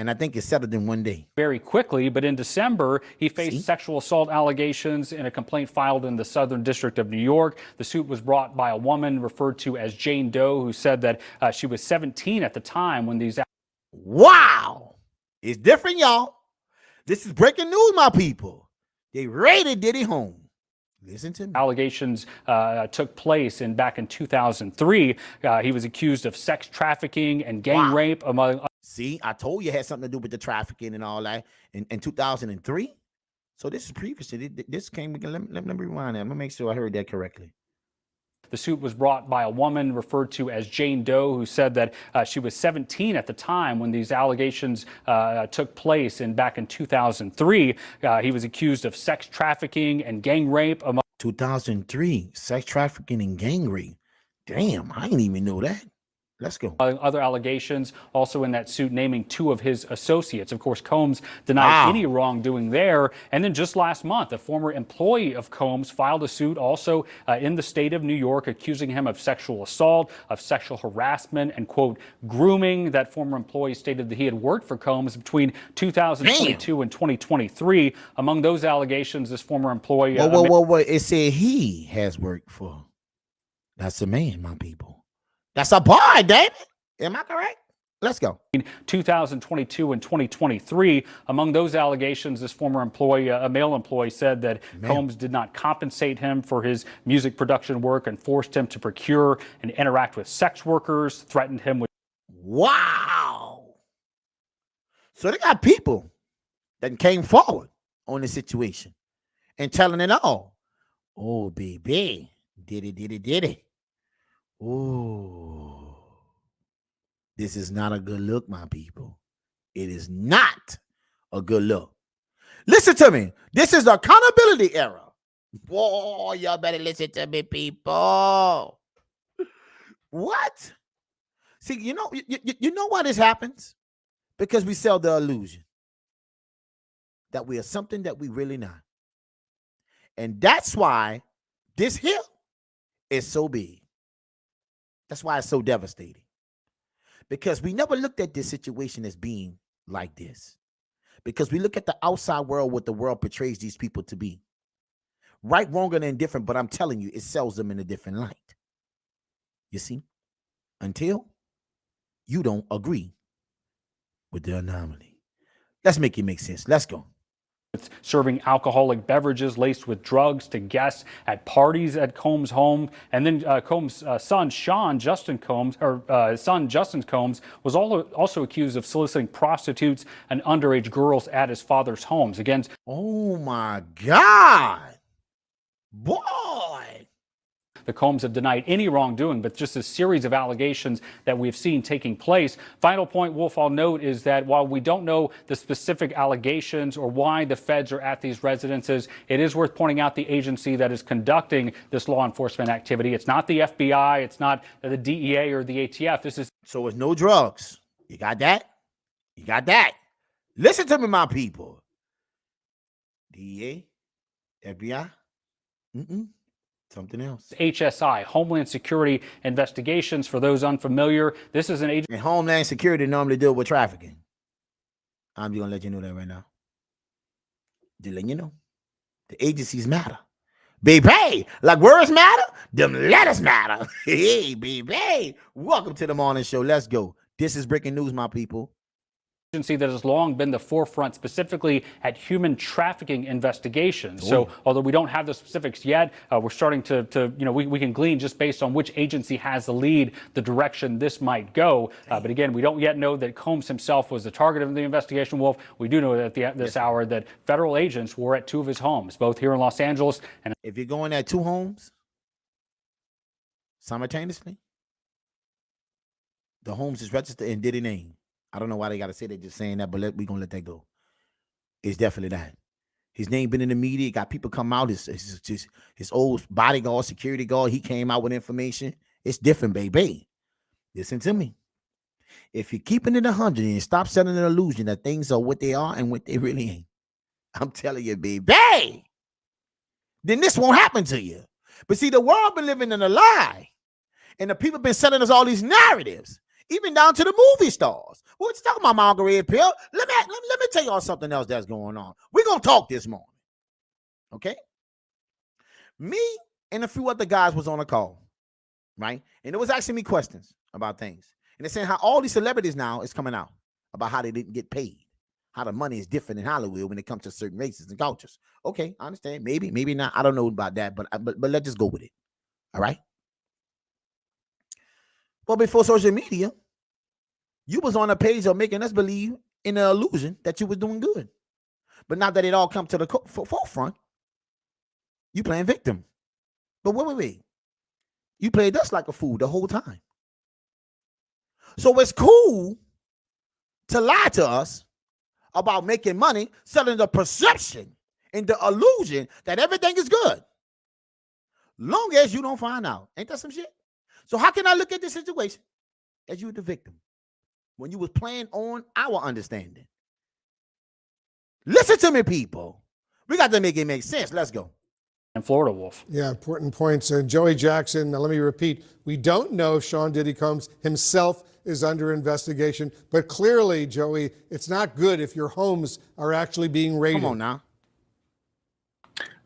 And I think it's settled in one day. Very quickly, but in December, he faced sexual assault allegations in a complaint filed in the Southern District of New York. The suit was brought by a woman referred to as Jane Doe, who said that she was 17 at the time when these. Wow. It's different, y'all. This is breaking news, my people. They raided Diddy home. Listen to me. Allegations took place back in 2003. He was accused of sex trafficking and gang rape among. See, I told you it had something to do with the trafficking and all that in 2003. So this is previously. This came. Let me rewind that. Let me make sure I heard that correctly. The suit was brought by a woman referred to as Jane Doe, who said that she was 17 at the time when these allegations took place back in 2003. He was accused of sex trafficking and gang rape among. 2003, sex trafficking and gang rape. Damn, I didn't even know that. Let's go. Other allegations also in that suit naming two of his associates. Of course, Combs denied any wrongdoing there. And then just last month, a former employee of Combs filed a suit also in the state of New York accusing him of sexual assault, of sexual harassment, and, quote, grooming. That former employee stated that he had worked for Combs between 2022 and 2023. Among those allegations, this former employee. Whoa. It said he has worked for. That's a man, my people. That's a boy, David. Am I correct? Let's go. 2022 and 2023. Among those allegations, this former employee, a male employee, said that Combs did not compensate him for his music production work and forced him to procure and interact with sex workers, threatened him with. Wow. So they got people that came forward on the situation and telling it all. Oh, baby. Did it. Oh, this is not a good look, my people. It is not a good look. Listen to me. This is the accountability era. Boy, y'all better listen to me, people. What? See, you know why this happens? Because we sell the illusion that we are something that we really not. And that's why this hill is so big. That's why it's so devastating. Because we never looked at this situation as being like this. Because we look at the outside world, what the world portrays these people to be. Right, wrong, and indifferent, but I'm telling you, it sells them in a different light. You see? Until you don't agree with the anomaly. Let's make it make sense. Let's go. Serving alcoholic beverages laced with drugs to guests at parties at Combs' home. And then Combs' son, Justin Combs, was also accused of soliciting prostitutes and underage girls at his father's homes. Again, oh my God. Boy. The Combs have denied any wrongdoing, but just a series of allegations that we've seen taking place. Final point, Wolf, I'll note is that while we don't know the specific allegations or why the feds are at these residences, it is worth pointing out the agency that is conducting this law enforcement activity. It's not the FBI. It's not the DEA or the ATF. This is. So it's no drugs. You got that? You got that? Listen to me, my people. DEA, FBI, something else. HSI, Homeland Security Investigations. For those unfamiliar, this is an agency. And Homeland Security normally deal with trafficking. I'm just going to let you know that right now. Just letting you know. The agencies matter. Baby, like words matter, them letters matter. Hey, baby. Welcome to the morning show. Let's go. This is breaking news, my people. Agency that has long been the forefront, specifically at human trafficking investigations. So although we don't have the specifics yet, we're starting to we can glean just based on which agency has the lead, the direction this might go. But again, we don't yet know that Combs himself was the target of the investigation, Wolf. We do know that this hour that federal agents were at two of his homes, both here in Los Angeles. And if you're going at two homes simultaneously, the homes is registered in Diddy name. I don't know why they got to say they're just saying that, but we're going to let that go. It's definitely that. His name been in the media. Got people come out. His old bodyguard, security guard, he came out with information. It's different, baby. Listen to me. If you're keeping it 100 and stop selling an illusion that things are what they are and what they really ain't, I'm telling you, baby, then this won't happen to you. But see, the world been living in a lie. And the people been selling us all these narratives. even down to the movie stars. What you talking about, Marguerite Pill? Let me tell y'all something else that's going on. We're gonna talk this morning, okay? Me and a few other guys was on a call, right? And it was asking me questions about things, and they're saying how all these celebrities now is coming out about how they didn't get paid, how the money is different in Hollywood when it comes to certain races and cultures. Okay, I understand. Maybe not. I don't know about that, but let's just go with it. All right. Well, before social media, you was on a page of making us believe in the illusion that you was doing good. But now that it all come to the forefront, you playing victim. But wait. You played us like a fool the whole time. So it's cool to lie to us about making money, selling the perception and the illusion that everything is good. Long as you don't find out. Ain't that some shit? So how can I look at this situation as you were the victim when you was playing on our understanding? Listen to me, people. We got to make it make sense. Let's go. And Florida Wolf. Yeah, important points. Joey Jackson, now let me repeat, we don't know if Sean Diddy Combs himself is under investigation, but clearly, Joey, it's not good if your homes are actually being raided. Come on now.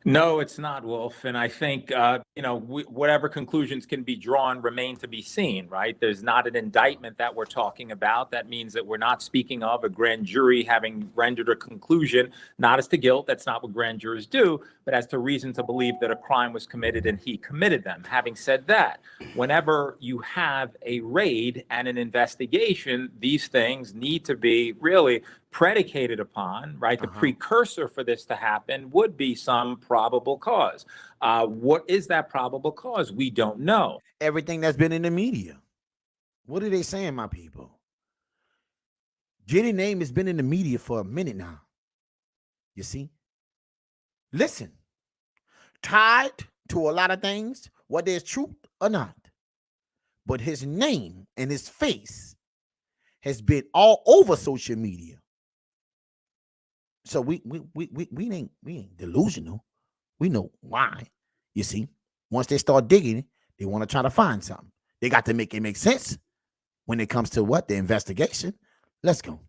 No, it's not, Wolf. And I think, whatever conclusions can be drawn remain to be seen, right? There's not an indictment that we're talking about. That means that we're not speaking of a grand jury having rendered a conclusion, not as to guilt. That's not what grand jurors do, but as to reason to believe that a crime was committed and he committed them. Having said that, whenever you have a raid and an investigation, these things need to be really predicated upon, right? The precursor for this to happen would be some probable cause. What is that probable cause? We don't know. Everything that's been in the media. What are they saying, my people? Jenny's name has been in the media for a minute now. You see? Listen, tied to a lot of things, whether it's truth or not. But his name and his face has been all over social media. So we ain't delusional. We know why. You see, once they start digging, they want to try to find something. They got to make it make sense when it comes to what? The investigation. Let's go.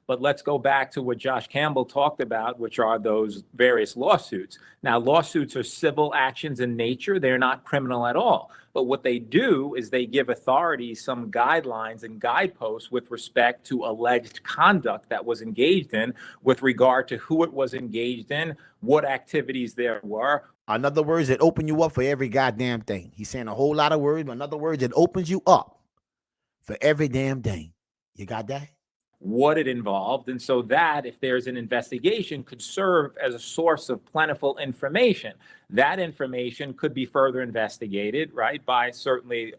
But let's go back to what Josh Campbell talked about, which are those various lawsuits. Now, lawsuits are civil actions in nature. They're not criminal at all. But what they do is they give authorities some guidelines and guideposts with respect to alleged conduct that was engaged in, with regard to who it was engaged in, what activities there were. In other words, it open you up for every goddamn thing. He's saying a whole lot of words, but in other words, it opens you up for every damn thing. You got that? What it involved. And so that, if there's an investigation, could serve as a source of plentiful information. That information could be further investigated, right, by certainly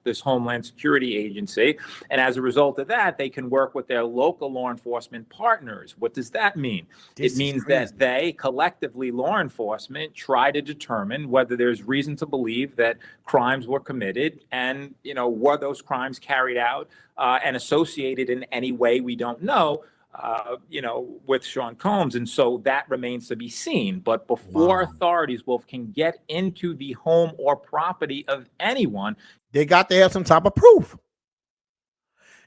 this Homeland Security Agency. And as a result of that, they can work with their local law enforcement partners. What does that mean? It means that they, collectively, law enforcement, try to determine whether there's reason to believe that crimes were committed and, were those crimes carried out and associated in any way we don't know, with Sean Combs. And so that remains to be seen. But before authorities, Wolf, can get into the home or property of anyone, they got to have some type of proof.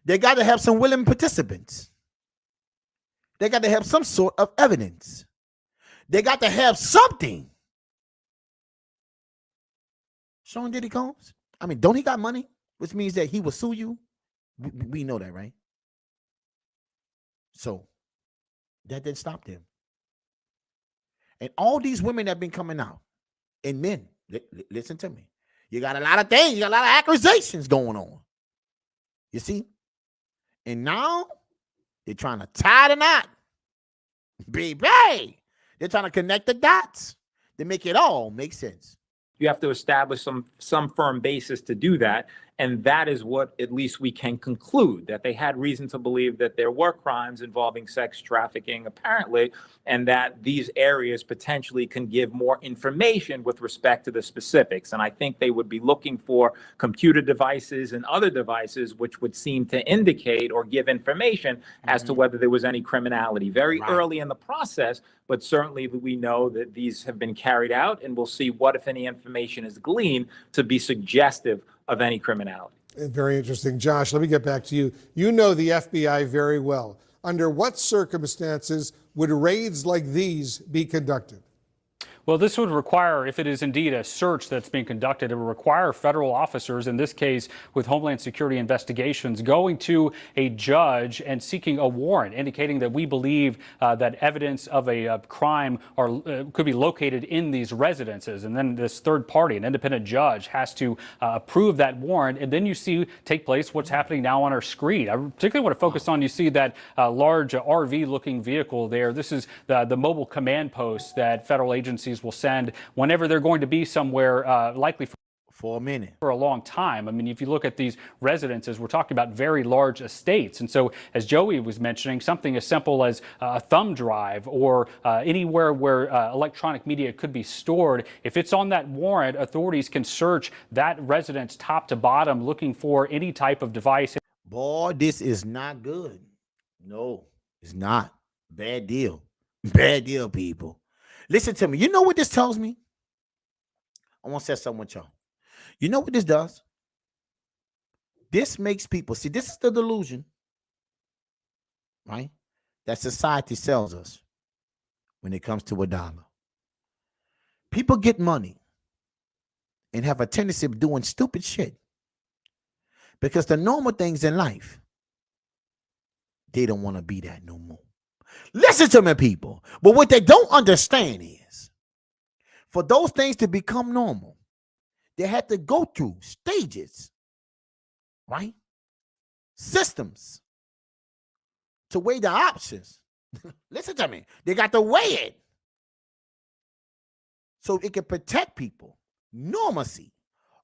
They got to have some willing participants. They got to have some sort of evidence. They got to have something. Sean Diddy Combs? I mean, don't he got money? Which means that he will sue you. We know that, right? So that didn't stop them. And all these women that have been coming out, and men, listen to me. You got a lot of things, you got a lot of accusations going on. You see? And now they're trying to tie the knot. Baby, they're trying to connect the dots to make it all make sense. you have to establish some firm basis to do that. And that is what at least we can conclude, that they had reason to believe that there were crimes involving sex trafficking, apparently, and that these areas potentially can give more information with respect to the specifics. And I think they would be looking for computer devices and other devices which would seem to indicate or give information as to whether there was any criminality very early in the process. But certainly we know that these have been carried out, and we'll see what, if any, information is gleaned to be suggestive of any criminality. Very interesting. Josh, let me get back to you. You know the FBI very well. Under what circumstances would raids like these be conducted? Well, this would require, if it is indeed a search that's being conducted, it would require federal officers, in this case with Homeland Security investigations, going to a judge and seeking a warrant, indicating that we believe that evidence of a crime could be located in these residences. And then this third party, an independent judge, has to approve that warrant. And then you see take place what's happening now on our screen. I particularly want to focus on, you see that large RV-looking vehicle there. This is the mobile command post that federal agencies will send whenever they're going to be somewhere, likely for a minute, for a long time. I mean, if you look at these residences, we're talking about very large estates. And so, as Joey was mentioning, something as simple as a thumb drive or anywhere where electronic media could be stored, if it's on that warrant, authorities can search that residence top to bottom looking for any type of device. Boy, this is not good. No, it's not. Bad deal. Bad deal, people. Listen to me. You know what this tells me? I want to say something with y'all. You know what this does? This makes people see, this is the delusion, right? That society sells us when it comes to a dollar. People get money and have a tendency of doing stupid shit because the normal things in life, they don't want to be that no more. Listen to me, people. But what they don't understand is, for those things to become normal, they had to go through stages, right? Systems to weigh the options. Listen to me. They got to weigh it so it can protect people. Normalcy.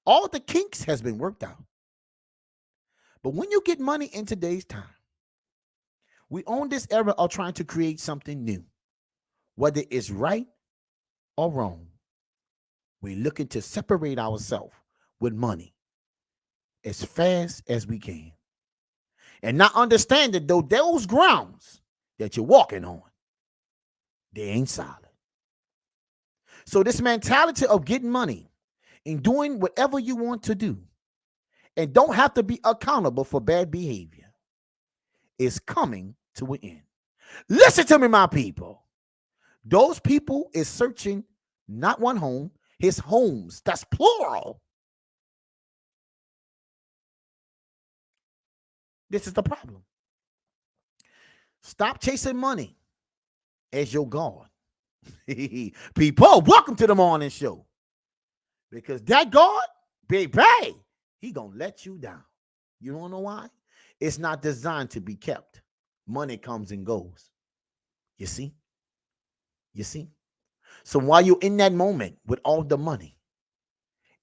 All the kinks has been worked out. But when you get money in today's time, we own this era of trying to create something new, whether it's right or wrong. We're looking to separate ourselves with money as fast as we can. And not understanding, though, those grounds that you're walking on, they ain't solid. So this mentality of getting money and doing whatever you want to do and don't have to be accountable for bad behavior is coming to an end. Listen to me, my people. Those people is searching not one home, his homes. That's plural. This is the problem. Stop chasing money as your God. People, welcome to the morning show. Because that God, baby, he gonna let you down. You don't know why? It's not designed to be kept. Money comes and goes. You see? You see? So while you're in that moment with all the money,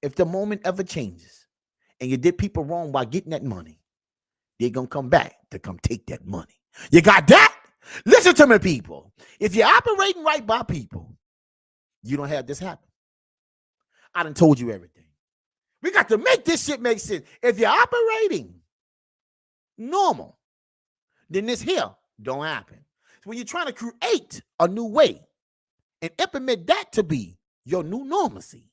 if the moment ever changes and you did people wrong by getting that money, they're going to come back to come take that money. You got that? Listen to me, people. If you're operating right by people, you don't have this happen. I done told you everything. We got to make this shit make sense. If you're operating normal, then this here don't happen. So when you're trying to create a new way and implement that to be your new normalcy,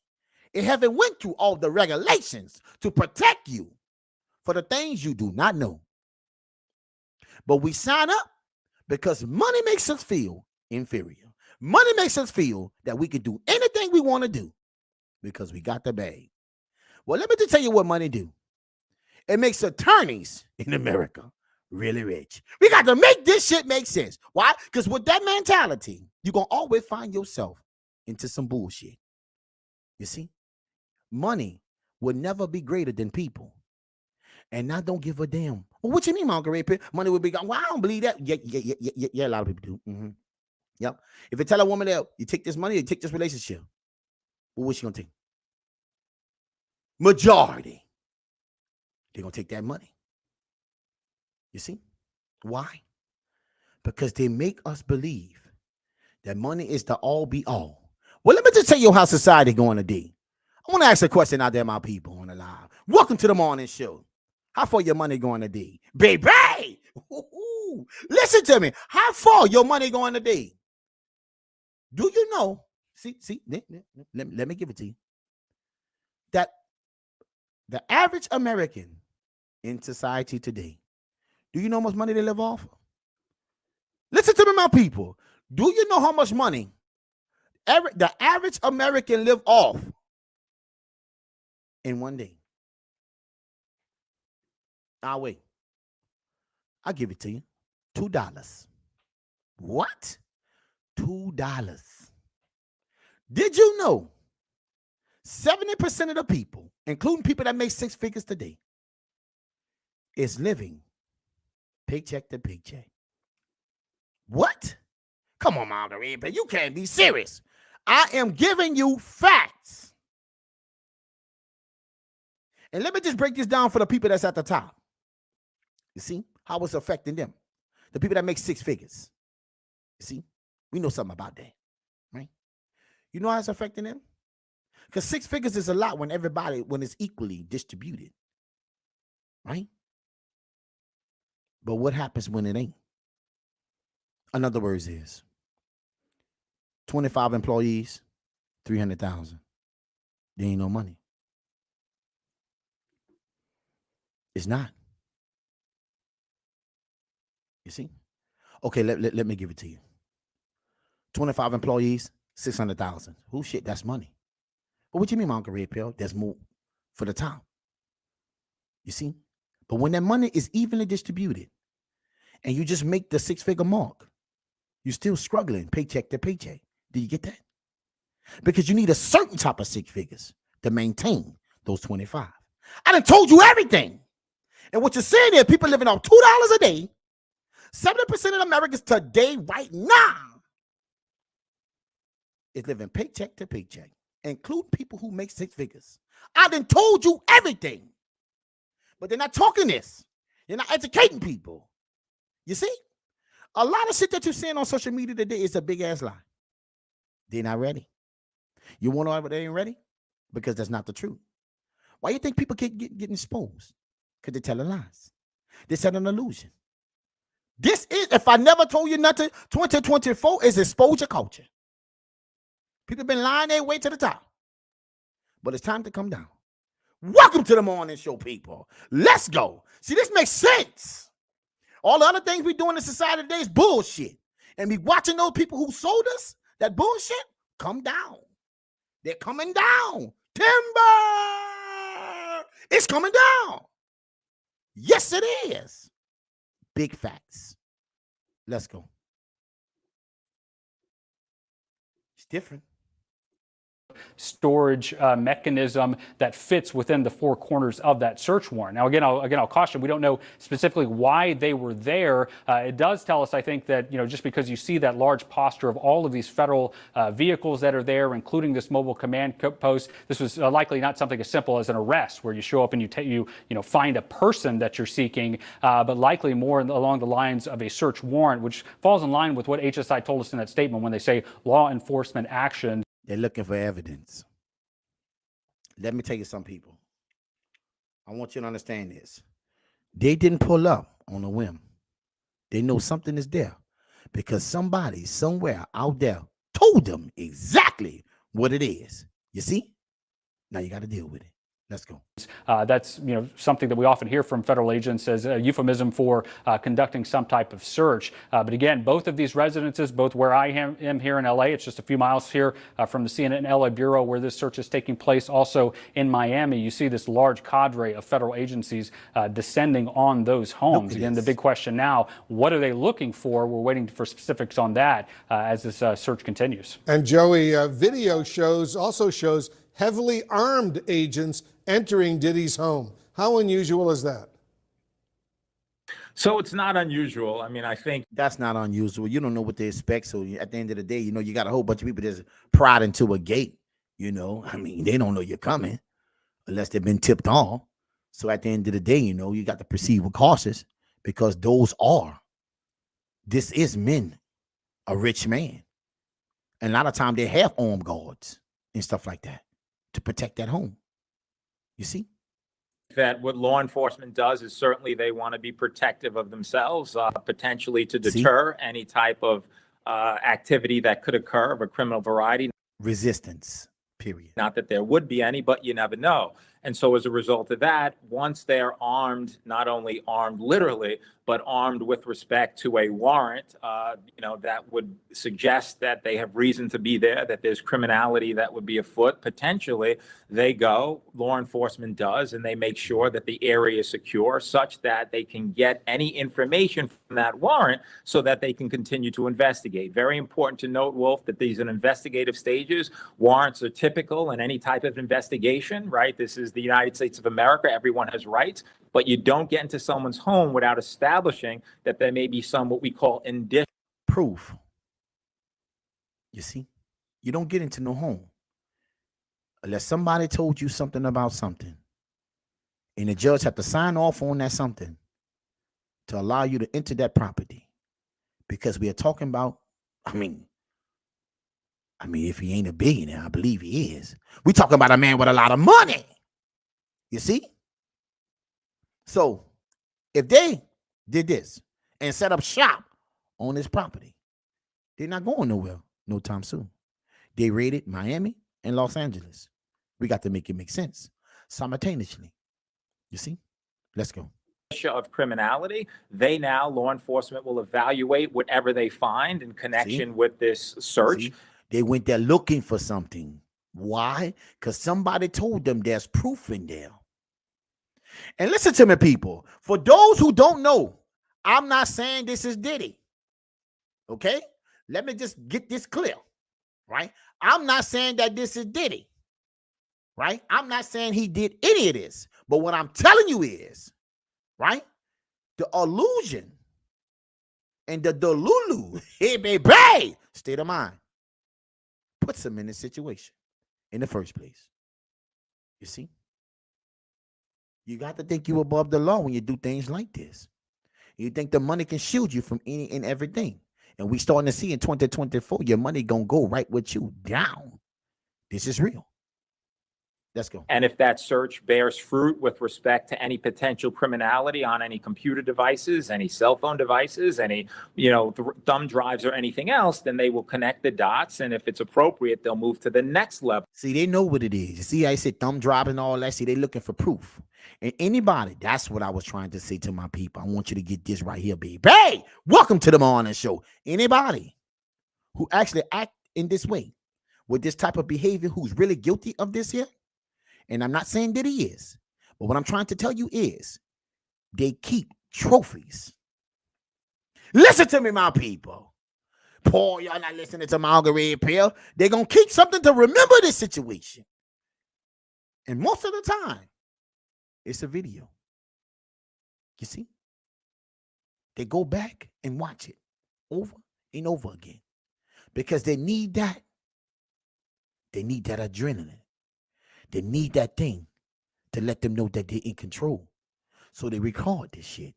it haven't went through all the regulations to protect you for the things you do not know. But we sign up because money makes us feel inferior. Money makes us feel that we can do anything we want to do because we got the bag. Well, let me just tell you what money do. It makes attorneys in America really rich. We got to make this shit make sense. Why? Because with that mentality, you're going to always find yourself into some bullshit. You see? Money will never be greater than people. And I don't give a damn. Well, what you mean, Margaret? Money will be gone. Well, I don't believe that. Yeah, a lot of people do. Mm-hmm. Yep. If you tell a woman that you take this money, you take this relationship, well, what's she going to take? Majority. They're going to take that money. You see? Why? Because they make us believe that money is the all be all. Well, let me just tell you how society going today. I want to ask a question out there, my people on the live. Welcome to the morning show. How far your money going today? Baby! Ooh, listen to me. How far your money going today? Do you know? See, let me give it to you. That the average American in society today, do you know how much money they live off? Listen to me, my people. Do you know how much money the average American live off in one day? I'll wait. I'll give it to you. $2. What? $2. Did you know 70% of the people, including people that make six figures today, is living paycheck to paycheck? What? Come on, Margarita, but you can't be serious. I am giving you facts. And let me just break this down for the people that's at the top. You see how it's affecting them? The people that make six figures. You see, we know something about that, right? You know how it's affecting them? Because six figures is a lot when it's equally distributed, right? But what happens when it ain't? In other words, is 25 employees, 300,000. There ain't no money. It's not. You see? Okay, let me give it to you. 25 employees, 600,000. Who shit? That's money. But what you mean, Uncle Red Pill? There's more for the top. You see? But when that money is evenly distributed and you just make the six-figure mark, you're still struggling paycheck to paycheck. Do you get that? Because you need a certain type of six figures to maintain those 25. I done told you everything. And what you're saying is people living off $2 a day. 70% of Americans today, right now, is living paycheck to paycheck, including people who make six figures. I done told you everything. But they're not talking this. They're not educating people. You see? A lot of shit that you're seeing on social media today is a big ass lie. They're not ready. You want to know why they ain't ready? Because that's not the truth. Why you think people keep getting exposed? Because they're telling lies. They're selling an illusion. This is, if I never told you nothing, 2024 is exposure culture. People been lying their way to the top. But it's time to come down. Welcome to the morning show, people. Let's go. See, this makes sense. All the other things we do in the society today is bullshit. And we watching those people who sold us that bullshit come down. They're coming down. Timber! It's coming down. Yes, it is. Big facts. Let's go. It's different. Storage mechanism that fits within the four corners of that search warrant. Now, again, I'll caution, we don't know specifically why they were there. It does tell us, I think, that just because you see that large posture of all of these federal vehicles that are there, including this mobile command post, this was likely not something as simple as an arrest where you show up and you find a person that you're seeking, but likely more along the lines of a search warrant, which falls in line with what HSI told us in that statement when they say law enforcement action. They're looking for evidence. Let me tell you some people. I want you to understand this. They didn't pull up on a whim. They know something is there because somebody somewhere out there told them exactly what it is. You see? Now you got to deal with it. Let's go. That's something that we often hear from federal agents as a euphemism for conducting some type of search. But again, both of these residences, both where I am here in LA, it's just a few miles here from the CNN LA bureau where this search is taking place. Also in Miami, you see this large cadre of federal agencies descending on those homes. Again, the big question now, what are they looking for? We're waiting for specifics on that as this search continues. And Joey, video also shows heavily armed agents entering Diddy's home. How unusual is that? So it's not unusual. I mean, I think that's not unusual. You don't know what they expect. So at the end of the day, you got a whole bunch of people that's pried into a gate. I mean, they don't know you're coming unless they've been tipped on. So at the end of the day, you got to proceed with caution because this is men, a rich man. And a lot of times they have armed guards and stuff like that to protect that home. You see? That what law enforcement does is certainly they want to be protective of themselves, potentially to deter any type of activity that could occur of a criminal variety. Resistance, period. Not that there would be any, but you never know. And so as a result of that, once they're armed, not only armed literally, but armed with respect to a warrant, that would suggest that they have reason to be there, that there's criminality that would be afoot, potentially, they go, law enforcement does, and they make sure that the area is secure such that they can get any information from that warrant so that they can continue to investigate. Very important to note, Wolf, that these are investigative stages. Warrants are typical in any type of investigation, right? This is the United States of America. Everyone has rights, but you don't get into someone's home without establishing that there may be some what we call indicia. Proof. You see, you don't get into no home unless somebody told you something about something, and the judge have to sign off on that something to allow you to enter that property. Because we are talking about, I mean, if he ain't a billionaire, I believe he is. We talking about a man with a lot of money. You see? So if they did this and set up shop on this property, they're not going nowhere no time soon. They raided Miami and Los Angeles. We got to make it make sense simultaneously. You see? Let's go. Of criminality, they now, law enforcement, will evaluate whatever they find in connection with this search. See? They went there looking for something. Why? Because somebody told them there's proof in there. And listen to me, people. For those who don't know, I'm not saying this is Diddy. Okay? Let me just get this clear. Right? I'm not saying that this is Diddy. Right? I'm not saying he did any of this. But what I'm telling you is, right? The illusion and the delulu, hey baby, state of mind, puts him in this situation in the first place. You see? You got to think you above the law when you do things like this. You think the money can shield you from any and everything. And we starting to see in 2024, your money gonna go right with you down. This is real. Let's go. And if that search bears fruit with respect to any potential criminality on any computer devices, any cell phone devices, any, thumb drives or anything else, then they will connect the dots. And if it's appropriate, they'll move to the next level. See, they know what it is. You see, I said thumb drive and all that. See, they looking for proof. And anybody, that's what I was trying to say to my people. I want you to get this right here, baby. Hey, welcome to the morning show. Anybody who actually act in this way, with this type of behavior, who's really guilty of this here, and I'm not saying that he is, but what I'm trying to tell you is they keep trophies. Listen to me, my people. Paul, y'all not listening to Marguerite Pill. They're going to keep something to remember this situation. And most of the time, it's a video. You see? They go back and watch it over and over again because they need that. They need that adrenaline. They need that thing to let them know that they're in control. So they record this shit.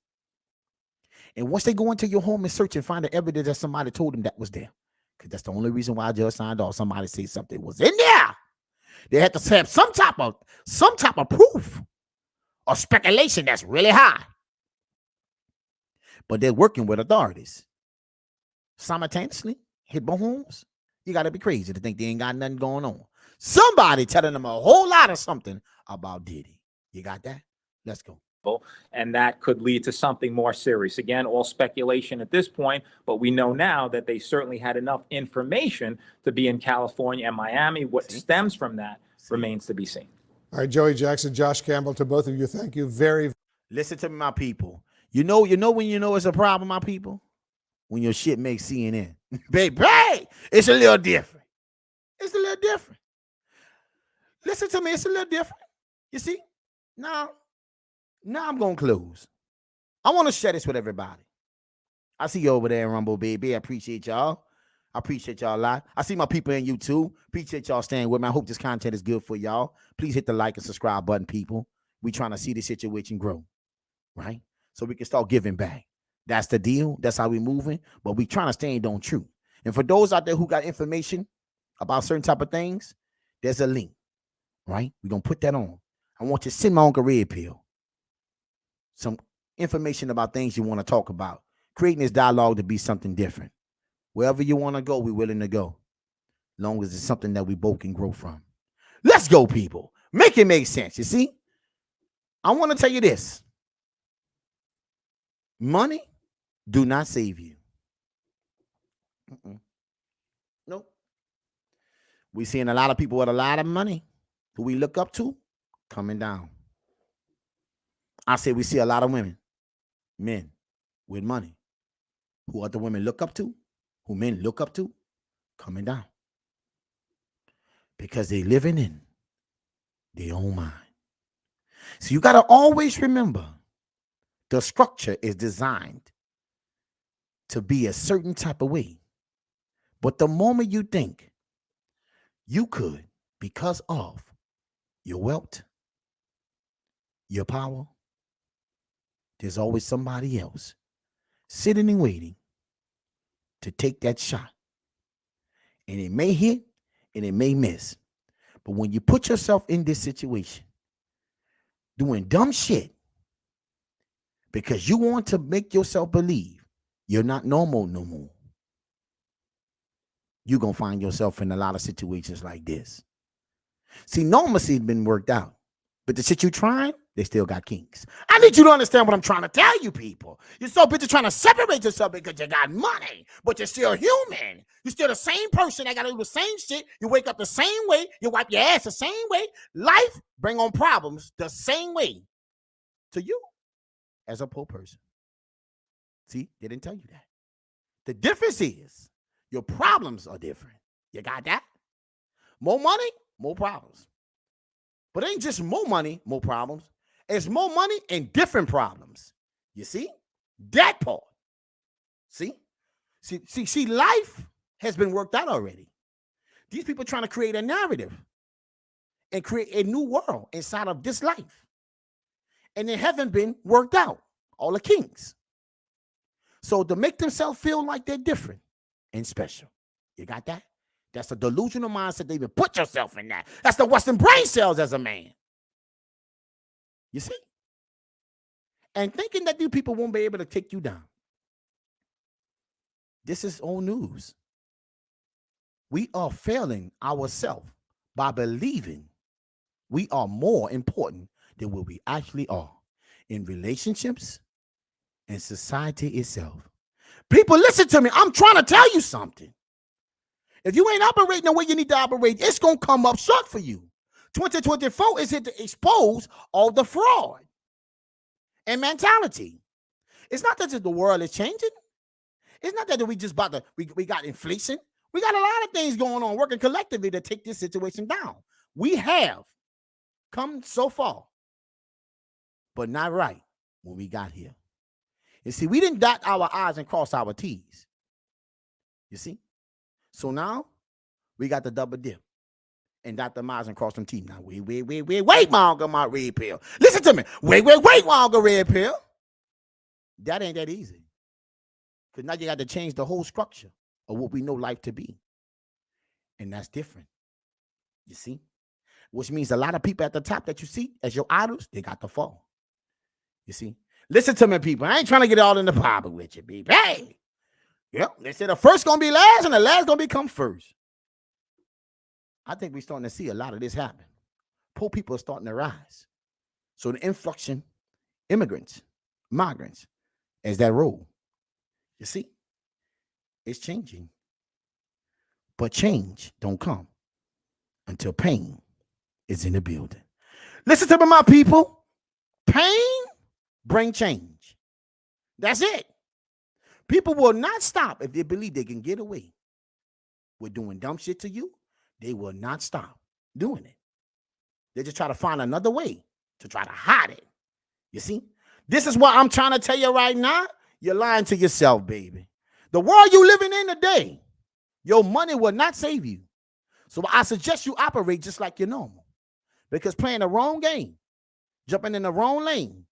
And once they go into your home and search and find the evidence that somebody told them that was there, because that's the only reason why I just signed off. Somebody say something was in there. They had to have some type of proof or speculation that's really high. But they're working with authorities. Simultaneously, hit my homes. You got to be crazy to think they ain't got nothing going on. Somebody telling them a whole lot of something about Diddy. You got that? Let's go. And that could lead to something more serious. Again, all speculation at this point, but we know now that they certainly had enough information to be in California and Miami. What stems from that remains to be seen. All right, Joey Jackson, Josh Campbell, to both of you, thank you very. Listen to me, my people. You know when you know it's a problem, my people? When your shit makes CNN. Baby, it's a little different. It's a little different. Listen to me, it's a little different. You see? Now I'm going to close. I want to share this with everybody. I see you over there in Rumble, baby. I appreciate y'all. I appreciate y'all a lot. I see my people in YouTube. Appreciate y'all staying with me. I hope this content is good for y'all. Please hit the like and subscribe button, people. We trying to see this situation grow, right? So we can start giving back. That's the deal. That's how we moving. But we trying to stand on truth. And for those out there who got information about certain type of things, there's a link, right? We're going to put that on. I want you to send my Uncle Red Pill some information about things you want to talk about. Creating this dialogue to be something different. Wherever you want to go, we're willing to go. Long as it's something that we both can grow from. Let's go, people. Make it make sense. You see, I want to tell you this. Money do not save you. Nope. We seeing a lot of people with a lot of money who we look up to coming down. I say we see a lot of men with money who other women look up to, who men look up to, coming down. Because they living in their own mind. So you got to always remember the structure is designed to be a certain type of way. But the moment you think you could, because of your wealth, your power, there's always somebody else sitting and waiting to take that shot. And it may hit and it may miss. But when you put yourself in this situation, doing dumb shit, because you want to make yourself believe you're not normal no more, you're going to find yourself in a lot of situations like this. See, normalcy has been worked out, but the shit you trying, they still got kinks. I need you to understand what I'm trying to tell you, people. You're so busy trying to separate yourself because you got money, but you're still human. You're still the same person that got to do the same shit. You wake up the same way. You wipe your ass the same way. Life bring on problems the same way to you as a poor person. See, they didn't tell you that. The difference is your problems are different. You got that? More money, more problems. But it ain't just more money, more problems. It's more money and different problems. You see? That part. See, life has been worked out already. These people are trying to create a narrative and create a new world inside of this life. And it haven't been worked out. All the kings. So to make themselves feel like they're different and special. You got that? That's a delusional mindset to even put yourself in that. That's the Western brain cells as a man. You see? And thinking that these people won't be able to take you down. This is old news. We are failing ourselves by believing we are more important than what we actually are in relationships and society itself. People, listen to me. I'm trying to tell you something. If you ain't operating the way you need to operate, it's going to come up short for you. 2024 is here to expose all the fraud and mentality. It's not that the world is changing. It's not that we just about to, we got inflation. We got a lot of things going on working collectively to take this situation down. We have come so far, but not right when we got here. You see, we didn't dot our I's and cross our T's. You see? So now we got the double dip and dot the I's and cross them T's. Now, wait, Mongo, my red pill. Listen to me. Wait, Mongo, red pill. That ain't that easy. Because now you got to change the whole structure of what we know life to be. And that's different. You see? Which means a lot of people at the top that you see as your idols, they got to fall. You see? Listen to me, people. I ain't trying to get all in the Bible with you, people. Hey! Yep, they said the first going to be last and the last going to become first. I think we're starting to see a lot of this happen. Poor people are starting to rise. So the influx in immigrants, migrants, as that role. You see? It's changing. But change don't come until pain is in the building. Listen to me, my people. Pain bring change. That's it. People will not stop if they believe they can get away with doing dumb shit to you. They will not stop doing it. They just try to find another way to try to hide it. You see? This is what I'm trying to tell you right now. You're lying to yourself, baby. The world you living in today, your money will not save you. So I suggest you operate just like you're normal. Because playing the wrong game, jumping in the wrong lane,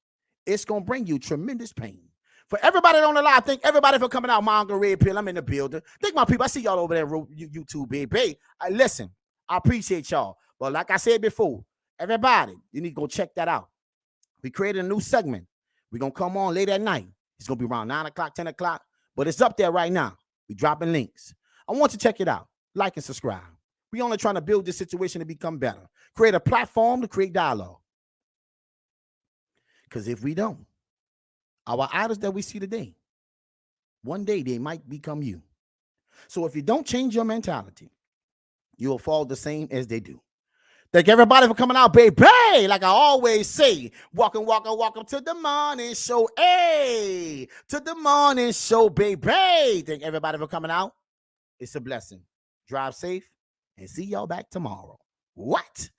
it's going to bring you tremendous pain. For everybody on the live, thank everybody for coming out. Mongo Red Pill, I'm in the building. Thank my people. I see y'all over there on YouTube, baby. Listen, I appreciate y'all. But like I said before, everybody, you need to go check that out. We created a new segment. We're going to come on late at night. It's going to be around 9 o'clock, 10 o'clock. But it's up there right now. We're dropping links. I want you to check it out. Like and subscribe. We only trying to build this situation to become better. Create a platform to create dialogue. Because if we don't, our idols that we see today, one day they might become you. So if you don't change your mentality, you will fall the same as they do. Thank everybody for coming out, baby. Like I always say, welcome to the morning show. Hey, to the morning show, baby. Thank everybody for coming out. It's a blessing. Drive safe and see y'all back tomorrow. What?